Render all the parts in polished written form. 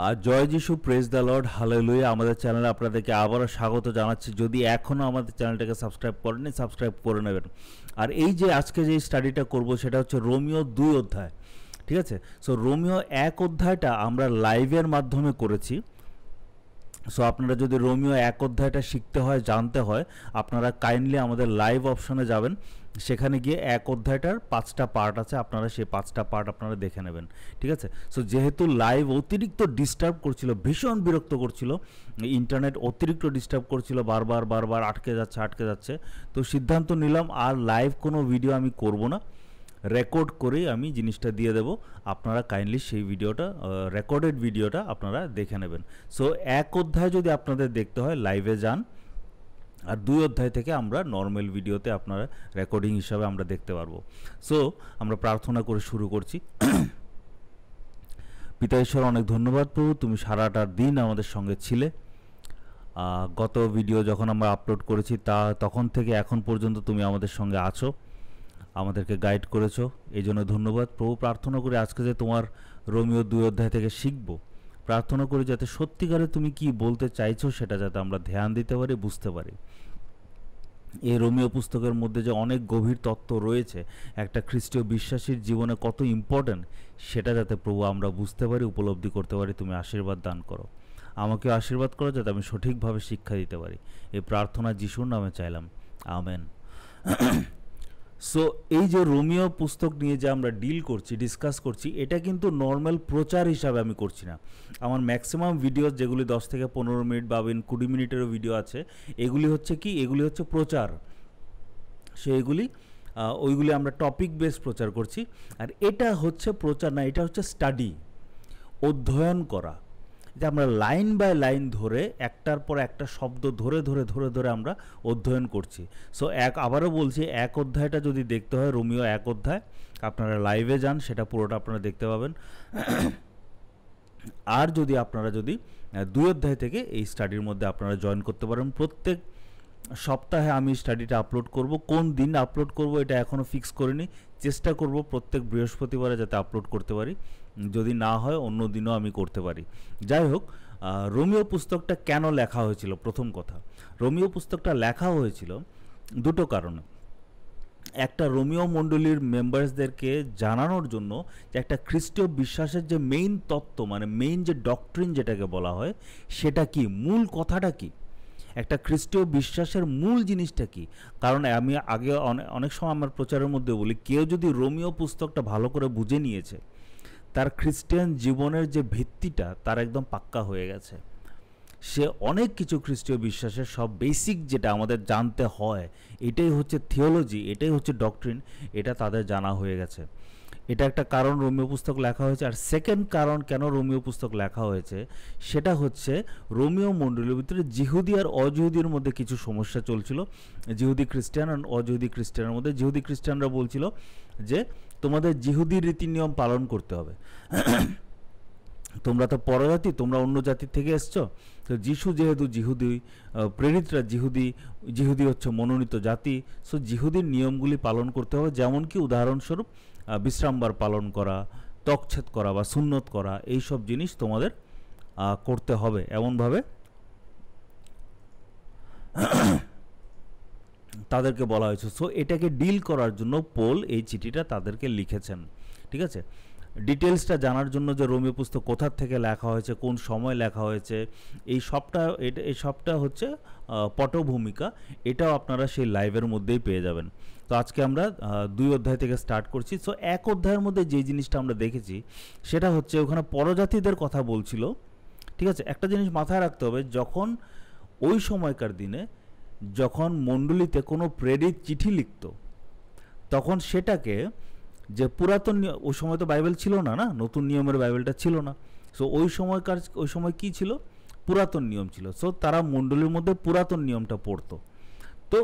আর জয় যিশু, praise the Lord, hallelujah. আমাদের চ্যানেলে আপনাদেরকে আবারও স্বাগত জানাচ্ছি। যদি এখনও আমাদের চ্যানেলটাকে সাবস্ক্রাইব করেননি, সাবস্ক্রাইব করে নেবেন। আর এই যে আজকে যে স্টাডিটা করব সেটা হচ্ছে রোমিও 2 অধ্যায়, ঠিক আছে? সো রোমিও 1 অধ্যায়টা আমরা লাইভের মাধ্যমে করেছি। সো আপনারা যদি রোমিও 1 অধ্যায়টা শিখতে হয়, জানতে হয়, আপনারা কাইন্ডলি আমাদের লাইভ অপশনে যাবেন। সেখানে গিয়ে 1 অধ্যায়টার 5টা পার্ট আছে, আপনারা সেই 5টা পার্ট আপনারা দেখে নেবেন, ঠিক আছে? সো যেহেতু লাইভ অতিরিক্ত ডিস্টার্ব করছিল, ভীষণ বিরক্ত করছিল, ইন্টারনেট অতিরিক্ত ডিস্টার্ব করছিল, বারবার আটকে যাচ্ছে, তো সিদ্ধান্ত নিলাম আর লাইভ কোনো ভিডিও আমি করব না, রেকর্ড করেই আমি জিনিসটা দিয়ে দেব। আপনারা কাইন্ডলি সেই ভিডিওটা, রেকর্ডেড ভিডিওটা আপনারা দেখে নেবেন। সো 1 অধ্যায় যদি আপনাদের দেখতে হয় লাইভে যান, আর 2 অধ্যায় থেকে আমরা নর্মাল ভিডিওতে আপনারা রেকর্ডিং হিসাবে আমরা দেখতে পারবো। সো আমরা প্রার্থনা করে শুরু করছি। পিতা ঈশ্বর, অনেক ধন্যবাদ প্রভু, তুমি সারাটা দিন আমাদের সঙ্গে ছিলে। গত ভিডিও যখন আমরা আপলোড করেছি তখন থেকে এখন পর্যন্ত তুমি আমাদের সঙ্গে আছো, আমাদেরকে গাইড করেছো, এই জন্য ধন্যবাদ প্রভু। প্রার্থনা করি আজকে যে তোমার রোমিও 2 অধ্যায় থেকে শিখবো, প্রার্থনা করি যাতে সত্যিকারে তুমি কি বলতে চাইছো সেটা যাতে আমরা ধ্যান দিতে পারি, বুঝতে পারি। এই রোমিও পুস্তকের মধ্যে যে অনেক গভীর তত্ত্ব রয়েছে, একটা খ্রিস্টীয় বিশ্বাসীর জীবনে কত ইম্পর্ট্যান্ট, সেটা যাতে প্রভু আমরা বুঝতে পারি, উপলব্ধি করতে পারি। তুমি আশীর্বাদ দান করো, আমাকে আশীর্বাদ করো যাতে আমি সঠিকভাবে শিক্ষা দিতে পারি। এই প্রার্থনা যিশুর নামে চাইলাম, আমেন। সো এই যে রোমিও পুস্তক নিয়ে যে আমরা ডিসকাস করছি, এটা কিন্তু নর্মাল প্রচার হিসাবে আমি করছি না। আমার ম্যাক্সিমাম ভিডিও যেগুলি 10 থেকে 15 মিনিট বা 20 মিনিটেরও ভিডিও আছে, এগুলি হচ্ছে প্রচার। সো ওইগুলি আমরা টপিক বেস প্রচার করছি। আর এটা হচ্ছে প্রচার না, এটা হচ্ছে স্টাডি, অধ্যয়ন করা। যে আমরা লাইন বাই লাইন ধরে একটার পর একটা শব্দ ধরে আমরা অধ্যয়ন করছি। সো আবারও বলছি, 1 অধ্যায়টা যদি দেখতে হয়, রোমিও 1 অধ্যায়, আপনারা লাইভে যান, সেটা পুরোটা আপনারা দেখতে পাবেন। আর আপনারা 2 অধ্যায় থেকে এই স্টাডির মধ্যে আপনারা জয়েন করতে পারেন। প্রত্যেক সপ্তাহে আমি স্টাডিটা আপলোড করব। কোন দিন আপলোড করব এটা এখনও ফিক্স করিনি, চেষ্টা করব প্রত্যেক বৃহস্পতিবারে যাতে আপলোড করতে পারি। যদি না হয় অন্য দিনও আমি করতে পারি। যাই হোক, রোমিও পুস্তকটা কেন লেখা হয়েছিল? প্রথম কথা, রোমিও পুস্তকটা লেখা হয়েছিল 2টো কারণে। একটা, রোমিও মণ্ডলীর মেম্বার্সদেরকে জানানোর জন্য যে একটা খ্রিস্টীয় বিশ্বাসের যে মেইন তত্ত্ব, মানে মেইন যে ডক্ট্রিন যেটাকে বলা হয়, সেটা কি, মূল কথাটা কি, একটা খ্রিস্টীয় বিশ্বাসের মূল জিনিসটা কি। কারণ আমি আগে অনেক সময় আমার প্রচারের মধ্যে বলি, কেউ যদি রোমিও পুস্তকটা ভালো করে বুঝে নিয়েছে, তার খ্রিস্টান জীবনের যে ভিত্তিটা তার একদম পাক্কা হয়ে গেছে। সে অনেক কিছু খ্রিস্টীয় বিশ্বাসের সব বেসিক যেটা আমাদের জানতে হয়, এটাই হচ্ছে থিওলজি, এটাই হচ্ছে ডক্ট্রিন, এটা তাদের জানা হয়ে গেছে। এটা একটা কারণ রোমিও পুস্তক লেখা হয়েছে। আর সেকেন্ড কারণ কেন রোমিও পুস্তক লেখা হয়েছে, সেটা হচ্ছে রোমিও মণ্ডলীর ভিতরে জিহুদি আর অজিহুদির মধ্যে কিছু সমস্যা চলছিল। জিহুদি খ্রিস্টান আর অজিহুদি খ্রিস্টানের মধ্যে জিহুদি খ্রিস্টানরা বলছিল যে তোমাদের জিহুদি রীতি নিয়ম পালন করতে হবে, তোমরা তো পরজাতি, তোমরা অন্য জাতির থেকে এসছো। তো যিশু যেহেতু জিহুদি, প্রেরিতরা জিহুদি হচ্ছে মনোনীত জাতি, সো জিহুদির নিয়মগুলি পালন করতে হবে। যেমন কি উদাহরণস্বরূপ বিশ্রামবার পালন করা, ত্বকচ্ছেদ করা বা সুন্নত করা, এই সব জিনিস তোমাদের করতে হবে এমনভাবে তাদেরকে বলা হয়েছে। সো এটাকে ডিল করার জন্য পল এই চিঠিটা তাদেরকে লিখেছেন, ঠিক আছে? ডিটেলসটা জানার জন্য যে রোমিও পুস্তক কোথার থেকে লেখা হয়েছে, কোন সময় লেখা হয়েছে, এই সবটা হচ্ছে পটভূমিকা, এটাও আপনারা সেই লাইভের মধ্যেই পেয়ে যাবেন। তো আজকে আমরা 2 অধ্যায় থেকে স্টার্ট করছি। সো 1 অধ্যায়ের মধ্যে যে জিনিসটা আমরা দেখেছি সেটা হচ্ছে ওখানে পরজাতিদের কথা বলছিল, ঠিক আছে? একটা জিনিস মাথায় রাখতে হবে, যখন ওই সময়কার দিনে যখন মণ্ডলীতে কোনো প্রেরিত চিঠি লিখত, তখন সেটাকে যে পুরাতন, ওই সময় তো বাইবেল ছিল না, নতুন নিয়মের বাইবেলটা ছিল না। সো ওই সময় কি ছিল? পুরাতন নিয়ম ছিল। সো তারা মণ্ডলীর মধ্যে পুরাতন নিয়মটা পড়তো। তো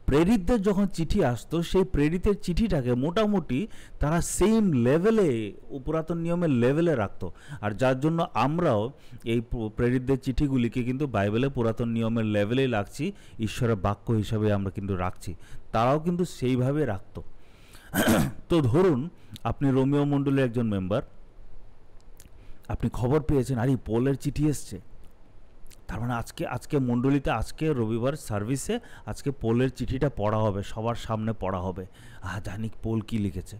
প্রেরিতদের যখন চিঠি আসতো, সেই প্রেরিতের চিঠিটাকে মোটামুটি তারা সেম লেভেলে, পুরাতন নিয়মের লেভেলে রাখতো। আর যার জন্য আমরাও এই প্রেরিতদের চিঠিগুলিকে কিন্তু বাইবেলে পুরাতন নিয়মের লেভেলেই রাখছি, ঈশ্বরের বাক্য হিসাবে আমরা কিন্তু রাখছি, তারাও কিন্তু সেইভাবে রাখতো। তো ধরুন আপনি রোমিও মণ্ডলের একজন মেম্বার, আপনি খবর পেয়েছেন আরে পোলের চিঠি এসছে, তার মানে আজকে আজকে মণ্ডলীতে আজকে রবিবার সার্ভিসে আজকে পোলের চিঠিটা পড়া হবে, সবার সামনে পড়া হবে, জানি পোল কি লিখেছে।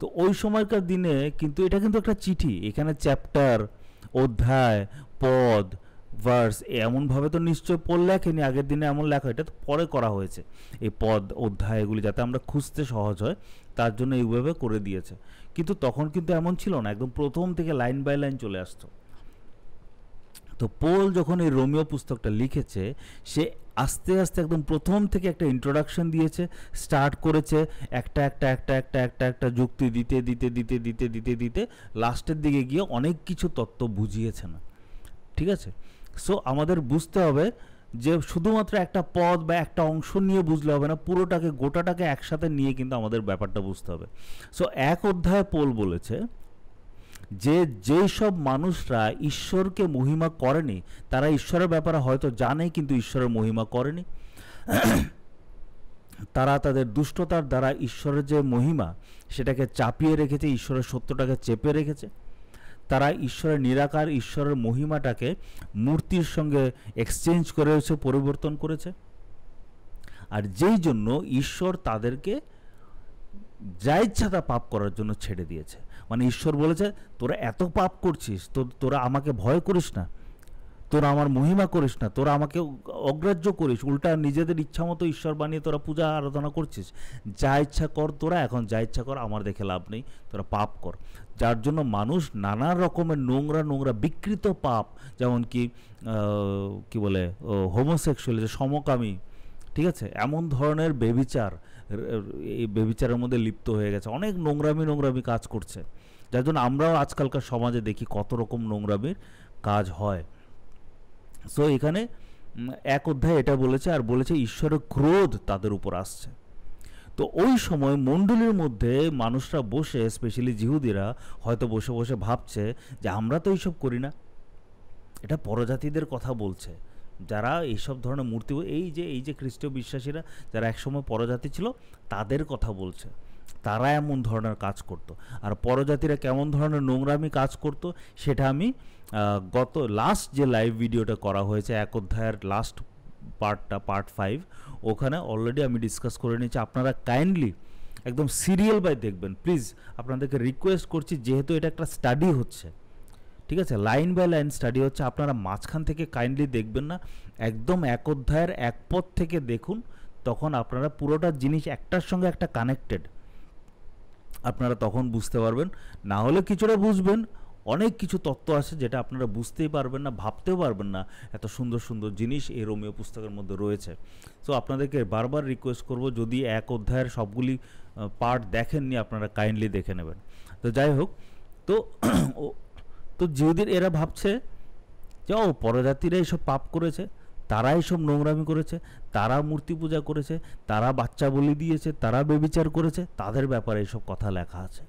তো ওই সময়কার দিনে কিন্তু এটা কিন্তু একটা চিঠি, এখানে চ্যাপ্টার, অধ্যায়, পদ, ভার্স এমনভাবে তো নিশ্চয় পোল লেখেনি, আগের দিনে এমন লেখা, এটা তো পরে করা হয়েছে এই পদ অধ্যায় এগুলি যাতে আমরা খুঁজতে সহজ হয় তার জন্য এইভাবে করে দিয়েছে। কিন্তু তখন কিন্তু এমন ছিল না, একদম প্রথম থেকে লাইন বাই লাইন চলে আসতো। তো পোল যখন এই রোমিও পুস্তকটা লিখেছে সে আস্তে আস্তে একদম প্রথম থেকে একটা ইন্ট্রোডাকশন দিয়েছে, স্টার্ট করেছে একটা একটা একটা একটা একটা একটা যুক্তি দিতে দিতে দিতে দিতে দিতে দিতে লাস্টের দিকে গিয়ে অনেক কিছু তত্ত্ব বুঝিয়েছে না, ঠিক আছে। সো আমাদের বুঝতে হবে যে শুধুমাত্র একটা পদ বা একটা অংশ নিয়ে বুঝলে হবে না, পুরোটাকে গোটাটাকে একসাথে নিয়ে কিন্তু আমাদের ব্যাপারটা বুঝতে হবে। সো এক অধ্যায়ে পোল বলেছে যে যেই সব মানুষরা ঈশ্বরকে মহিমা করেনি তারা ঈশ্বরের ব্যাপারে হয়তো জানে কিন্তু ঈশ্বরের মহিমা করেনি, তারা তাদের দুষ্টতার দ্বারা ঈশ্বরের যে মহিমা সেটাকে চাপিয়ে রেখেছে, ঈশ্বরের সত্যটাকে চেপে রেখেছে, তারা ঈশ্বরের নিরাকার ঈশ্বরের মহিমাটাকে মূর্তির সঙ্গে এক্সচেঞ্জ করেছে, পরিবর্তন করেছে। আর যেই জন্য ঈশ্বর তাদেরকে যা ইচ্ছা তা পাপ করার জন্য ছেড়ে দিয়েছে। মানে ঈশ্বর বলেছে তোরা এত পাপ করছিস, তোরা আমাকে ভয় করিস না, তোরা আমার মহিমা করিস না, তোরা আমাকে অগ্রাহ্য করিস, উল্টা নিজেদের ইচ্ছা মতো ঈশ্বর বানিয়ে তোরা পূজা আরাধনা করছিস, যা ইচ্ছা কর তোরা, এখন যা ইচ্ছা কর, আমার দেখে লাভ নেই, তোরা পাপ কর। যার জন্য মানুষ নানা রকমের নোংরা নোংরা বিকৃত পাপ, যেমন কি বলে হোমোসেক্সুয়াল, যে সমকামী, ঠিক আছে, এমন ধরনের বেবিচার, এই বেবিচারের মধ্যে লিপ্ত হয়ে গেছে, অনেক নোংরামি কাজ করছে, যার জন্য আমরাও আজকালকার সমাজে দেখি কত রকম নোংরামির কাজ হয়। সো এখানে এক অধ্যায় এটা বলেছে, আর বলেছে ঈশ্বরের ক্রোধ তাদের উপর আসছে। তো ওই সময় মণ্ডলীর মধ্যে মানুষরা বসে, স্পেশালি জিহুদিরা হয়তো বসে বসে ভাবছে যে আমরা তো এইসব করি না, এটা পরজাতিদের কথা বলছে, যারা এইসব ধরনের মূর্তি, এই যে খ্রিস্টীয় বিশ্বাসীরা যারা একসময় পরজাতি ছিল তাদের কথা বলছে, তারা এমন ধরনের কাজ করত। আর পরজাতিরা কেমন ধরনের নোংরামি কাজ করত সেটা আমি গত লাস্ট যে লাইভ ভিডিওটা করা হয়েছে এক অধ্যায়ের লাস্ট পার্টটা, পার্ট 5, ওখানে অলরেডি আমি ডিসকাস করে নিয়েছি। আপনারা কাইন্ডলি একদম সিরিয়াল বাই দেখবেন প্লিজ, আপনাদেরকে রিকোয়েস্ট করছি, যেহেতু এটা একটা স্টাডি হচ্ছে, ঠিক আছে, লাইন বাই লাইন স্টাডি হচ্ছে, আপনারা মাঝখান থেকে কাইন্ডলি দেখবেন না, একদম এক অধ্যায়ের এক পদ থেকে দেখুন, তখন আপনারা পুরোটা জিনিস একটার সঙ্গে একটা কানেক্টেড, আপনারা তখন বুঝতে পারবেন। না হলে কিছুটা বুঝবেন, অনেক কিছু তত্ত্ব আছে যেটা আপনারা বুঝতেই পারবেন না, ভাবতেও পারবেন না, এত সুন্দর সুন্দর জিনিস এই রোমিও পুস্তকের মধ্যে রয়েছে। সো আপনাদেরকে বারবার রিকোয়েস্ট করব, যদি এক অধ্যায়ের সবগুলি পার্ট দেখেননি আপনারা কাইন্ডলি দেখে নেবেন। তো যাই হোক, তো জিহুদের এরা ভাবছে যে পরজাতিরা এইসব পাপ করেছে, তারা এইসব নোংরামি করেছে, তারা মূর্তি পূজা করেছে, তারা বাচ্চা বলি দিয়েছে, তারা বেবিচার করেছে, তাদের ব্যাপারে এইসব কথা লেখা আছে।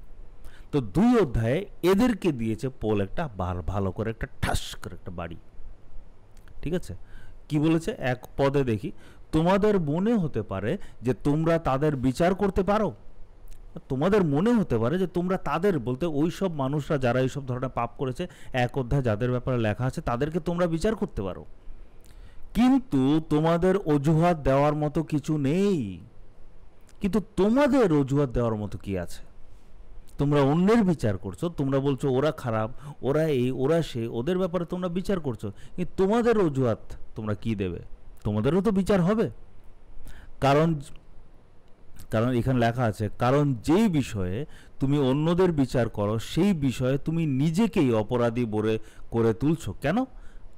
তো 2 অধ্যায়ে এদেরকে দিয়েছে পোল একটা ভালো করে একটা ঠাস করে একটা বাড়ি, ঠিক আছে। কি বলেছে এক পদে দেখি, তোমাদের মনে হতে পারে যে তোমরা তাদের বিচার করতে পারো, তোমাদের মনে হতে পারে যে তোমরা তাদের বলতে ওই সব মানুষরা যারা এইসব ধরনের পাপ করেছে এক অধ্যায় যাদের ব্যাপারে লেখা আছে তাদেরকে তোমরা বিচার করতে পারো, কিন্তু তোমাদের অজুহাত দেওয়ার মতো কিছু নেই। কিন্তু তোমাদের অজুহাত দেওয়ার মতো কি আছে? তোমরা অন্যের বিচার করছো, তোমরা বলছো ওরা খারাপ, ওরা এই, ওরা সে, ওদের ব্যাপারে তোমরা বিচার করছো, কিন্তু তোমাদের অজুহাত তোমরা কি দেবে? তোমাদেরও তো বিচার হবে। কারণ এখানে লেখা আছে, কারণ যেই বিষয়ে তুমি অন্যদের বিচার করো সেই বিষয়ে তুমি নিজেকেই অপরাধী করে তুলছো। কেন?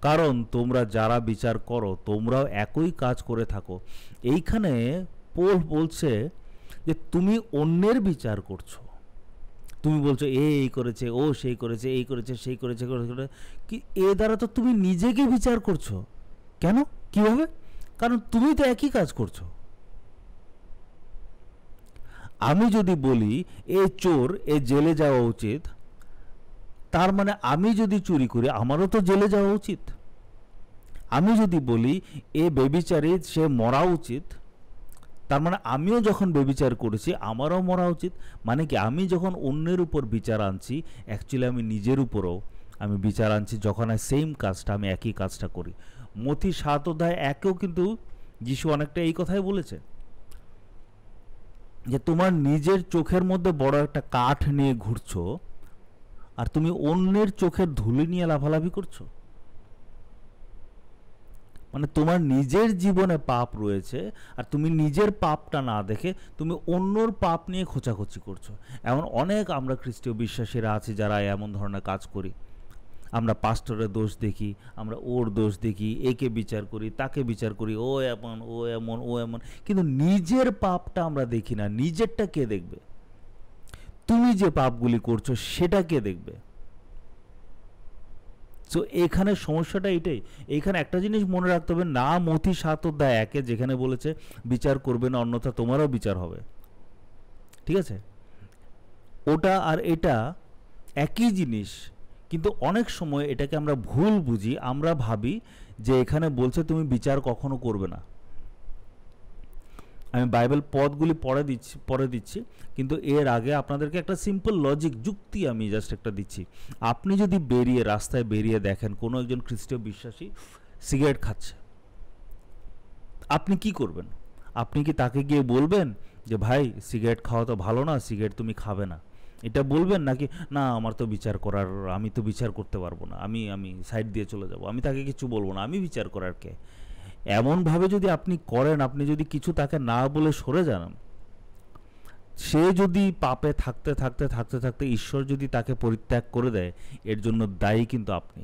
কারণ তোমরা যারা বিচার করো তোমরাও একই কাজ করে থাকো। এইখানে পোল বলছে যে তুমি অন্যের বিচার করছো, তুমি বলছো এই করেছে, ও সেই করেছে, এই করেছে, সেই করেছে, কি এ দ্বারা তো তুমি নিজেকে বিচার করছো। কেন? কিভাবে? কারণ তুমি তো একই কাজ করছো। আমি যদি বলি এ চোর, এ জেলে যাওয়া উচিত, তার মানে আমি যদি চুরি করি আমারও তো জেলে যাওয়া উচিত। আমি যদি বলি এ বেবিচারী, সে মরা উচিত, তার মানে আমিও যখন বেবিচার করেছি আমারও মরা উচিত। মানে কি, আমি যখন অন্যের উপর বিচার আনছি অ্যাকচুয়ালি আমি নিজের উপরও আমি বিচার আনছি, যখন সেম কাজটা আমি একই কাজটা করি। মথি 7:1 কিন্তু যিশু অনেকটা এই কথাই বলেছে যে তোমার নিজের চোখের মধ্যে বড় একটা কাঠ নিয়ে ঘুরছো আর তুমি অন্যের চোখের ধুলি নিয়ে লাফালাফি করছো। মানে তোমার নিজের জীবনে পাপ রয়েছে আর তুমি নিজের পাপটা না দেখে তুমি অন্যর পাপ নিয়ে খোঁচাখুচি করছো। এমন অনেক আমরা খ্রিস্টীয় বিশ্বাসীরা আছি যারা এমন ধরনের কাজ করি। আমরা পাস্টরের দোষ দেখি, আমরা ওর দোষ দেখি, একে বিচার করি, তাকে বিচার করি, ও এমন, ও এমন, ও এমন, কিন্তু নিজের পাপটা আমরা দেখি না। নিজেরটা কে দেখবে? তুমি যে পাপগুলি করছো সেটা কে দেখবে? সো এখানে সমস্যাটা এটাই। এইখানে একটা জিনিস মনে রাখতে হবে, না মথি 7:1 যেখানে বলেছে বিচার করবে না অন্যথা তোমারও বিচার হবে, ঠিক আছে? ওটা আর এটা একই জিনিস, কিন্তু অনেক সময় এটাকে আমরা ভুল বুঝি। আমরা ভাবি যে এখানে বলছে তুমি বিচার কখনো করবে না। আমি বাইবেল পদগুলি পরে দিচ্ছি, কিন্তু এর আগে আপনাদেরকে একটা সিম্পল লজিক যুক্তি আমি জাস্ট একটা দিচ্ছি। আপনি যদি রাস্তায় বেরিয়ে দেখেন কোনো একজন খ্রিস্টীয় বিশ্বাসী সিগারেট খাচ্ছে, আপনি কি করবেন? আপনি কি তাকে গিয়ে বলবেন যে ভাই সিগারেট খাওয়া তো ভালো না, সিগারেট তুমি খাবে না, এটা বলবেন? নাকি না আমার তো বিচার করার, আমি তো বিচার করতে পারবো না, আমি সাইড দিয়ে চলে যাব, আমি তাকে কিছু বলবো না, আমি বিচার করার কে? এমনভাবে যদি আপনি করেন, আপনি যদি কিছু তাকে না বলে সরে যান, সে যদি পাপে থাকতে থাকতে থাকতে থাকতে ঈশ্বর যদি তাকে পরিত্যাগ করে দেয়, এর জন্য দায়ী কিন্তু আপনি।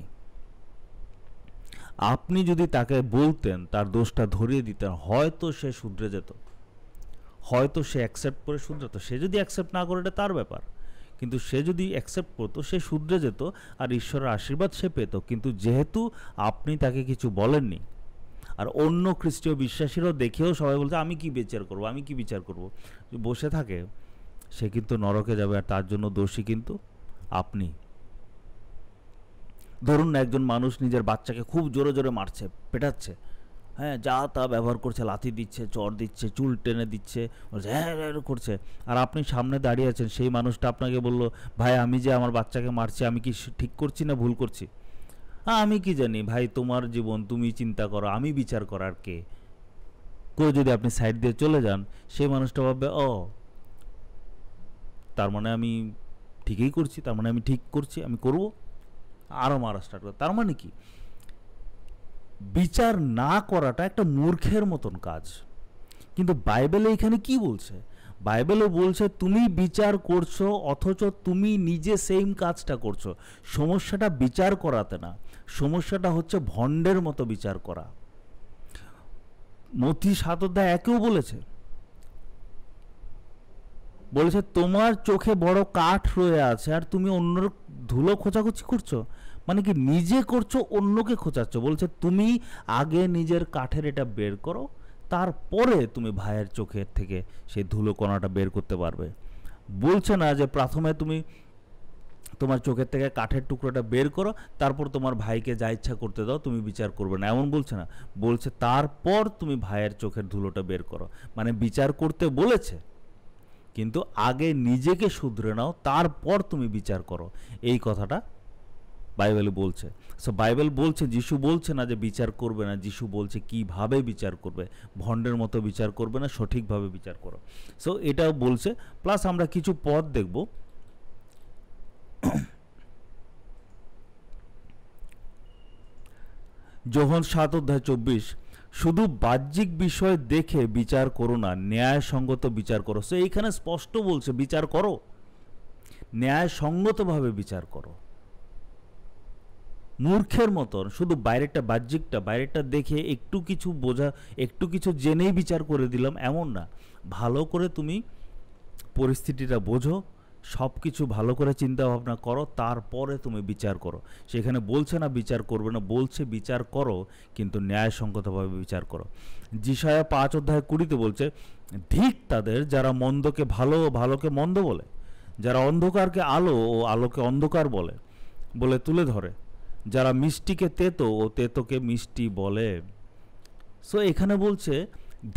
আপনি যদি তাকে বলতেন, তার দোষটা ধরিয়ে দিতেন, হয়তো সে শুধরে যেত, হয়তো সে অ্যাকসেপ্ট করে শুধরাতো। সে যদি অ্যাকসেপ্ট না করে এটা তার ব্যাপার, কিন্তু সে যদি অ্যাকসেপ্ট করতো সে শুধরে যেত আর ঈশ্বরের আশীর্বাদ সে পেত। কিন্তু যেহেতু আপনি তাকে কিছু বলেননি, আর অন্য খ্রিস্টীয় বিশ্বাসীরাও দেখেও সবাই বলছে আমি কি বিচার করব, আমি কি বিচার করব, বসে থাকে, সে কিন্তু নরকে যাবে আর তার জন্য দোষী কিন্তু আপনি। ধরুন না একজন মানুষ নিজের বাচ্চাকে খুব জোরে জোরে মারছে, পেটাচ্ছে, হ্যাঁ, যা তা ব্যবহার করছে, লাথি দিচ্ছে, চড় দিচ্ছে, চুল টেনে দিচ্ছে, বলছে হ্যাঁ করছে, আর আপনি সামনে দাঁড়িয়ে আছেন। সেই মানুষটা আপনাকে বলল ভাই আমি যে আমার বাচ্চাকে মারছি আমি কি ঠিক করছি না ভুল করছি? হ্যাঁ আমি কি জানি ভাই, তোমার জীবন তুমি চিন্তা করো, আমি বিচার করার কে? করে যদি আপনি সাইড দিয়ে চলে যান, সেই মানুষটা ভাববে ও তার মানে আমি ঠিকই করছি, তার মানে আমি ঠিক করছি, আমি করব, আরও মারা স্টার্ট করে। তার মানে কি? বিচার না করাটা একটা মূর্খের মতন কাজ। কিন্তু বাইবেলে এখানে কি বলছে? বাইবেলে বলছে তুমি বিচার করছো অথচ তুমি নিজে সেম কাজটা করছো। সমস্যাটা বিচার করাতে না, সমস্যাটা হচ্ছে ভণ্ডের মতো বিচার করা। মথি 7:1 বলেছে তোমার চোখে বড় কাঠ রয়ে আছে আর তুমি অন্যর ধুলো খোঁচাখুচি করছো। মানে কি নিজে করছো, অন্যকে খোঁচাচ্ছ। বলছে তুমি আগে নিজের কাঠের এটা বের করো, তারপরে তুমি ভাইয়ের চোখের থেকে সেই ধুলো কণাটা বের করতে পারবে। বলছে না যে প্রথমে তুমি তোমার চোখের থেকে কাঠের টুকরোটা বের করো, তারপর তোমার ভাইকে যা ইচ্ছা করতে দাও, তুমি বিচার করবে না, এমন বলছে না। বলছে তারপর তুমি ভাইয়ের চোখের ধুলোটা বের করো। মানে বিচার করতে বলেছে, কিন্তু আগে নিজেকে শুধরে নাও, তারপর তুমি বিচার করো। এই কথাটা বাইবেলে বলছে। সো বাইবেল বলছে, যিশু বলছে না যে বিচার করবে না, যিশু বলছে কিভাবে বিচার করবে। ভণ্ডের মতো বিচার করবে না, সঠিকভাবে বিচার করো। সো এটাও বলছে। প্লাস আমরা কিছু পদ দেখব। যোহন 7:24, শুধু বাহ্যিক বিষয় দেখে বিচার করো না, ন্যায়সঙ্গত বিচার করো। সো এইখানে স্পষ্ট বলছে বিচার করো, ন্যায়সঙ্গতভাবে বিচার করো। মূর্খের মতন শুধু বাইরেটা দেখে একটু কিছু বোঝা, একটু কিছু জেনেই বিচার করে দিলাম এমন না। ভালো করে তুমি পরিস্থিতিটা বোঝো, সব কিছু ভালো করে চিন্তা ভাবনা করো, তারপরে তুমি বিচার করো। সেখানে বলছে না বিচার করবে না, বলছে বিচার করো, কিন্তু ন্যায়সঙ্গতভাবে বিচার করো। যিশায়া 5:20 বলছে, ধিক তাদের যারা মন্দকে ভালো ও ভালোকে মন্দ বলে, যারা অন্ধকারকে আলো ও আলোকে অন্ধকার বলে তুলে ধরে, যারা মিষ্টিকে তেতো ও তেতোকে মিষ্টি বলে। সো এখানে বলছে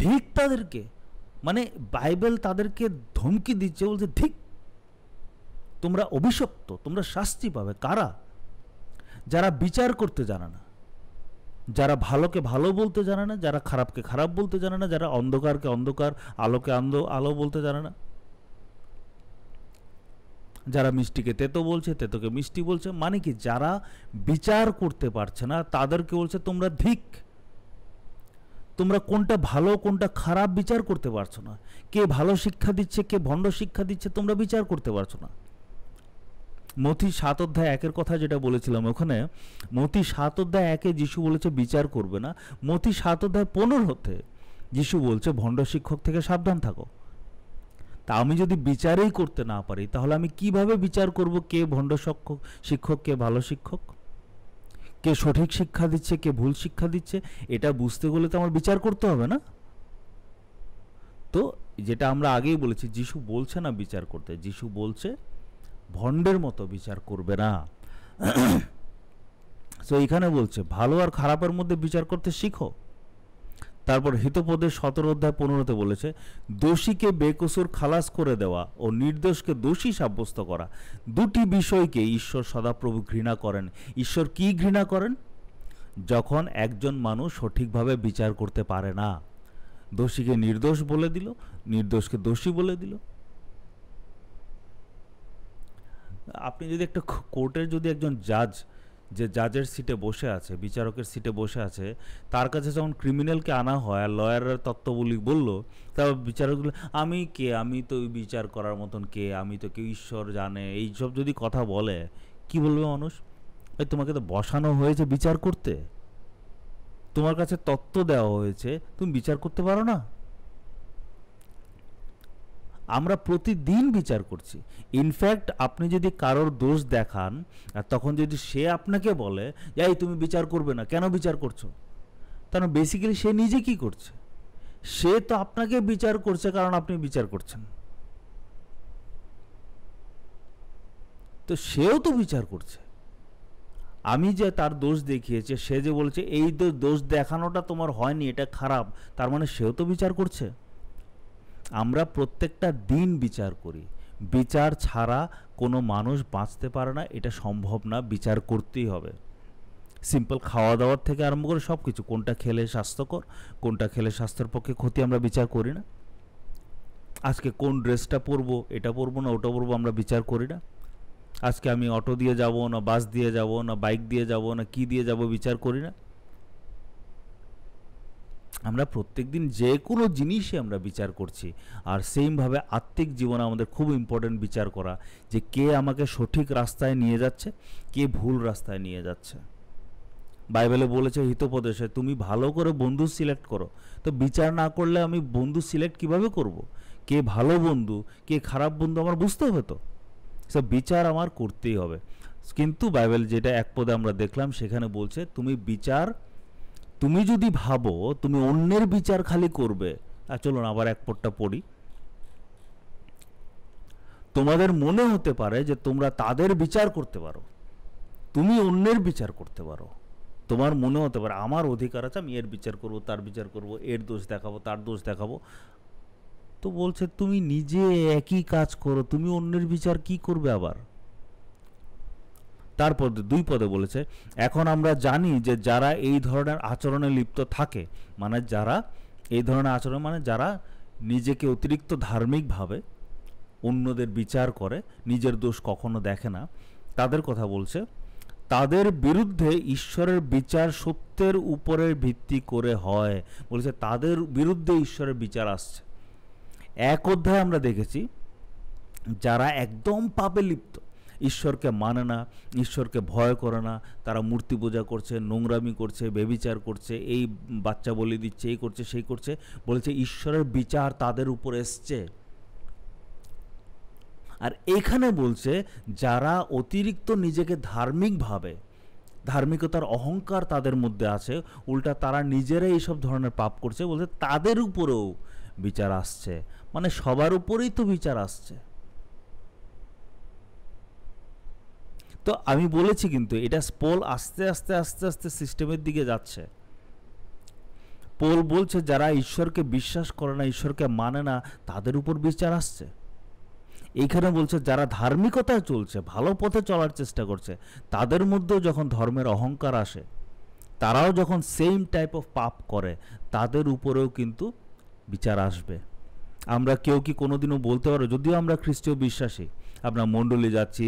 ধিক তাদেরকে, মানে বাইবেল তাদেরকে ধমকি দিচ্ছে, বলছে ধিক, তোমরা অভিশপ্ত, তোমরা শাস্তি পাবে। কারা? যারা বিচার করতে জানে না, যারা ভালোকে ভালো বলতে জানে না, যারা খারাপকে খারাপ বলতে জানে না, যারা অন্ধকারকে অন্ধকার, আলোকে আলো বলতে জানে না, যারা মিষ্টিকে তেতো বলছে, তেতোকে মিষ্টি বলছে, মানে কি যারা বিচার করতে পারছে না তাদেরকে বলছে তোমরা ধিক। তোমরা কোনটা ভালো কোনটা খারাপ বিচার করতে পারছো না। কে ভালো শিক্ষা দিচ্ছে কে ভণ্ড শিক্ষা দিচ্ছে তোমরা বিচার করতে পারছো না। মথি 7:1 কথা যেটা বলেছিলাম, ওখানে মথি 7:1 যিশু বলেছে বিচার করবে না। মথি 7:15 যিশু বলছে ভণ্ড শিক্ষক থেকে সাবধান থাকো। তা আমি যদি বিচারই করতে না পারি তাহলে আমি কিভাবে বিচার করব কে ভণ্ড শিক্ষক কে ভালো শিক্ষক, কে সঠিক শিক্ষা দিচ্ছে কে ভুল শিক্ষা দিচ্ছে? এটা বুঝতে গেলে তো আমার বিচার করতে হবে না? তো যেটা আমরা আগেই বলেছি, যিশু বলছে না বিচার করতে, যিশু বলছে ভণ্ডের মতো বিচার করবে না। তো এখানে বলছে ভালো আর খারাপের মধ্যে বিচার করতে শিখো। তারপর হিতোপদেশ 17:15 বলেছে দোষীকে বেকসুর খালাস করে দেওয়া ও নির্দোষকে দোষী সাব্যস্ত করা, দুটি বিষয়কে ঈশ্বর সদাপ্রভু ঘৃণা করেন। ঈশ্বর কি ঘৃণা করেন? যখন একজন মানুষ সঠিকভাবে বিচার করতে পারে না, দোষীকে নির্দোষ বলে দিল, নির্দোষকে দোষী বলে দিল। আপনি যদি একটা কোর্টের যদি একজন জাজ, যে জাজের সিটে বসে আছে, বিচারকের সিটে বসে আছে, তার কাছে যখন ক্রিমিনালকে আনা হয় আর লয়ারের তত্ত্ববলি বললো, তারপর বিচারকগুলো আমি কে, আমি তো বিচার করার মতন কে, আমি তো কেউ, ঈশ্বর জানে, এইসব যদি কথা বলে, কি বলবে মানুষ? এই তোমাকে তো বসানো হয়েছে বিচার করতে, তোমার কাছে তত্ত্ব দেওয়া হয়েছে, তুমি বিচার করতে পারো না? আমরা প্রতিদিন বিচার করছি। ইনফ্যাক্ট আপনি যদি কারোর দোষ দেখান আর তখন যদি সে আপনাকে বলে এই তুমি বিচার করবে না, কেন বিচার করছো? তাহলে বেসিক্যালি সে নিজে কি করছে? সে তো আপনাকে বিচার করছে কারণ আপনি বিচার করছেন। তো সেও তো বিচার করছে। আমি যে তার দোষ দেখিয়েছে, সে যে বলেছে এই দোষ দেখানোটা তোমার হয়নি, এটা খারাপ, তার মানে সেও তো বিচার করছে। আমরা প্রত্যেকটা দিন বিচার করি। বিচার ছাড়া কোনো মানুষ বাঁচতে পারে না, এটা সম্ভব না, বিচার করতেই হবে। সিম্পল খাওয়া দাওয়ার থেকে আরম্ভ করে সব কিছু, কোনটা খেলে স্বাস্থ্যকর, কোনটা খেলে স্বাস্থ্যের পক্ষে ক্ষতি, আমরা বিচার করি না। আজকে কোন ড্রেসটা পরবো, এটা পরবো না ওটা পরবো, আমরা বিচার করি না। আজকে আমি অটো দিয়ে যাব না বাস দিয়ে যাব না বাইক দিয়ে যাব না কি দিয়ে যাব, বিচার করি না। আমরা প্রত্যেক দিন যে কোনো জিনিসই আমরা বিচার করছি। আর সেইমভাবে আত্মিক জীবনে আমাদের খুব ইম্পর্টেন্ট বিচার করা, যে কে আমাকে সঠিক রাস্তায় নিয়ে যাচ্ছে, কে ভুল রাস্তায় নিয়ে যাচ্ছে। বাইবেলে বলেছে হিতোপদেশে তুমি ভালো করে বন্ধু সিলেক্ট করো। তো বিচার না করলে আমি বন্ধু সিলেক্ট কিভাবে করব? কে ভালো বন্ধু কে খারাপ বন্ধু আমার বুঝতে হবে। তো সব বিচার আমার করতেই হবে। কিন্তু বাইবেল যেটা এক পদে আমরা দেখলাম, সেখানে বলছে তুমি যদি ভাবো তুমি অন্যের বিচার খালি করবে, চলুন আবার এক পদটা পড়ি। তোমাদের মনে হতে পারে যে তোমরা তাদের বিচার করতে পারো, তুমি অন্যের বিচার করতে পারো। তোমার মনে হতে পারে আমার অধিকার আছে, আমি এর বিচার করব, তার বিচার করব, এর দোষ দেখাবো, তার দোষ দেখাবো। তো বলছে তুমি নিজে একই কাজ করো, তুমি অন্যের বিচার কি করবে আবার? তারপর 2 পদে বলেছে এখন আমরা জানি যে যারা এই ধরনের আচরণে লিপ্ত থাকে, মানে যারা এই ধরনের আচরণ, মানে যারা নিজেকে অতিরিক্ত ধার্মিক ভাবে অন্যদের বিচার করে, নিজের দোষ কখনো দেখে না, তাদের কথা বলছে। তাদের বিরুদ্ধে ঈশ্বরের বিচার সত্যের উপরে ভিত্তি করে হয়। বলেছে তাদের বিরুদ্ধে ঈশ্বরের বিচার আসছে। 1 অধ্যায়ে আমরা দেখেছি যারা একদম পাপে লিপ্ত, ঈশ্বরকে মানে না, ঈশ্বরকে ভয় করে না, তারা মূর্তি পূজা করছে, নোংরামি করছে, বেবিচার করছে, এই বাচ্চা বলি দিচ্ছে, এই করছে সেই করছে, বলেছে ঈশ্বরের বিচার তাদের উপর এসছে। আর এখানে বলছে যারা অতিরিক্ত নিজেকে ধার্মিকভাবে, ধার্মিকতার অহংকার তাদের মধ্যে আছে, উল্টা তারা নিজেরাই এইসব ধরনের পাপ করছে, বলছে তাদের উপরেও বিচার আসছে। মানে সবার উপরেই তো বিচার আসছে। তো আমি বলেছি কিন্তু এটা পোল আস্তে আস্তে আস্তে আস্তে সিস্টেমের দিকে যাচ্ছে। পোল বলছে যারা ঈশ্বরকে বিশ্বাস করে না, ঈশ্বরকে মানে না, তাদের উপর বিচার আসছে। এইখানে বলছে যারা ধার্মিকতায় চলছে, ভালো পথে চলার চেষ্টা করছে, তাদের মধ্যেও যখন ধর্মের অহংকার আসে, তারাও যখন সেম টাইপ অফ পাপ করে, তাদের উপরেও কিন্তু বিচার আসবে। আমরা কেউ কি কোনোদিনও বলতে পারো, যদিও আমরা খ্রিস্টীয় বিশ্বাসী, আমরা মণ্ডলে যাচ্ছি,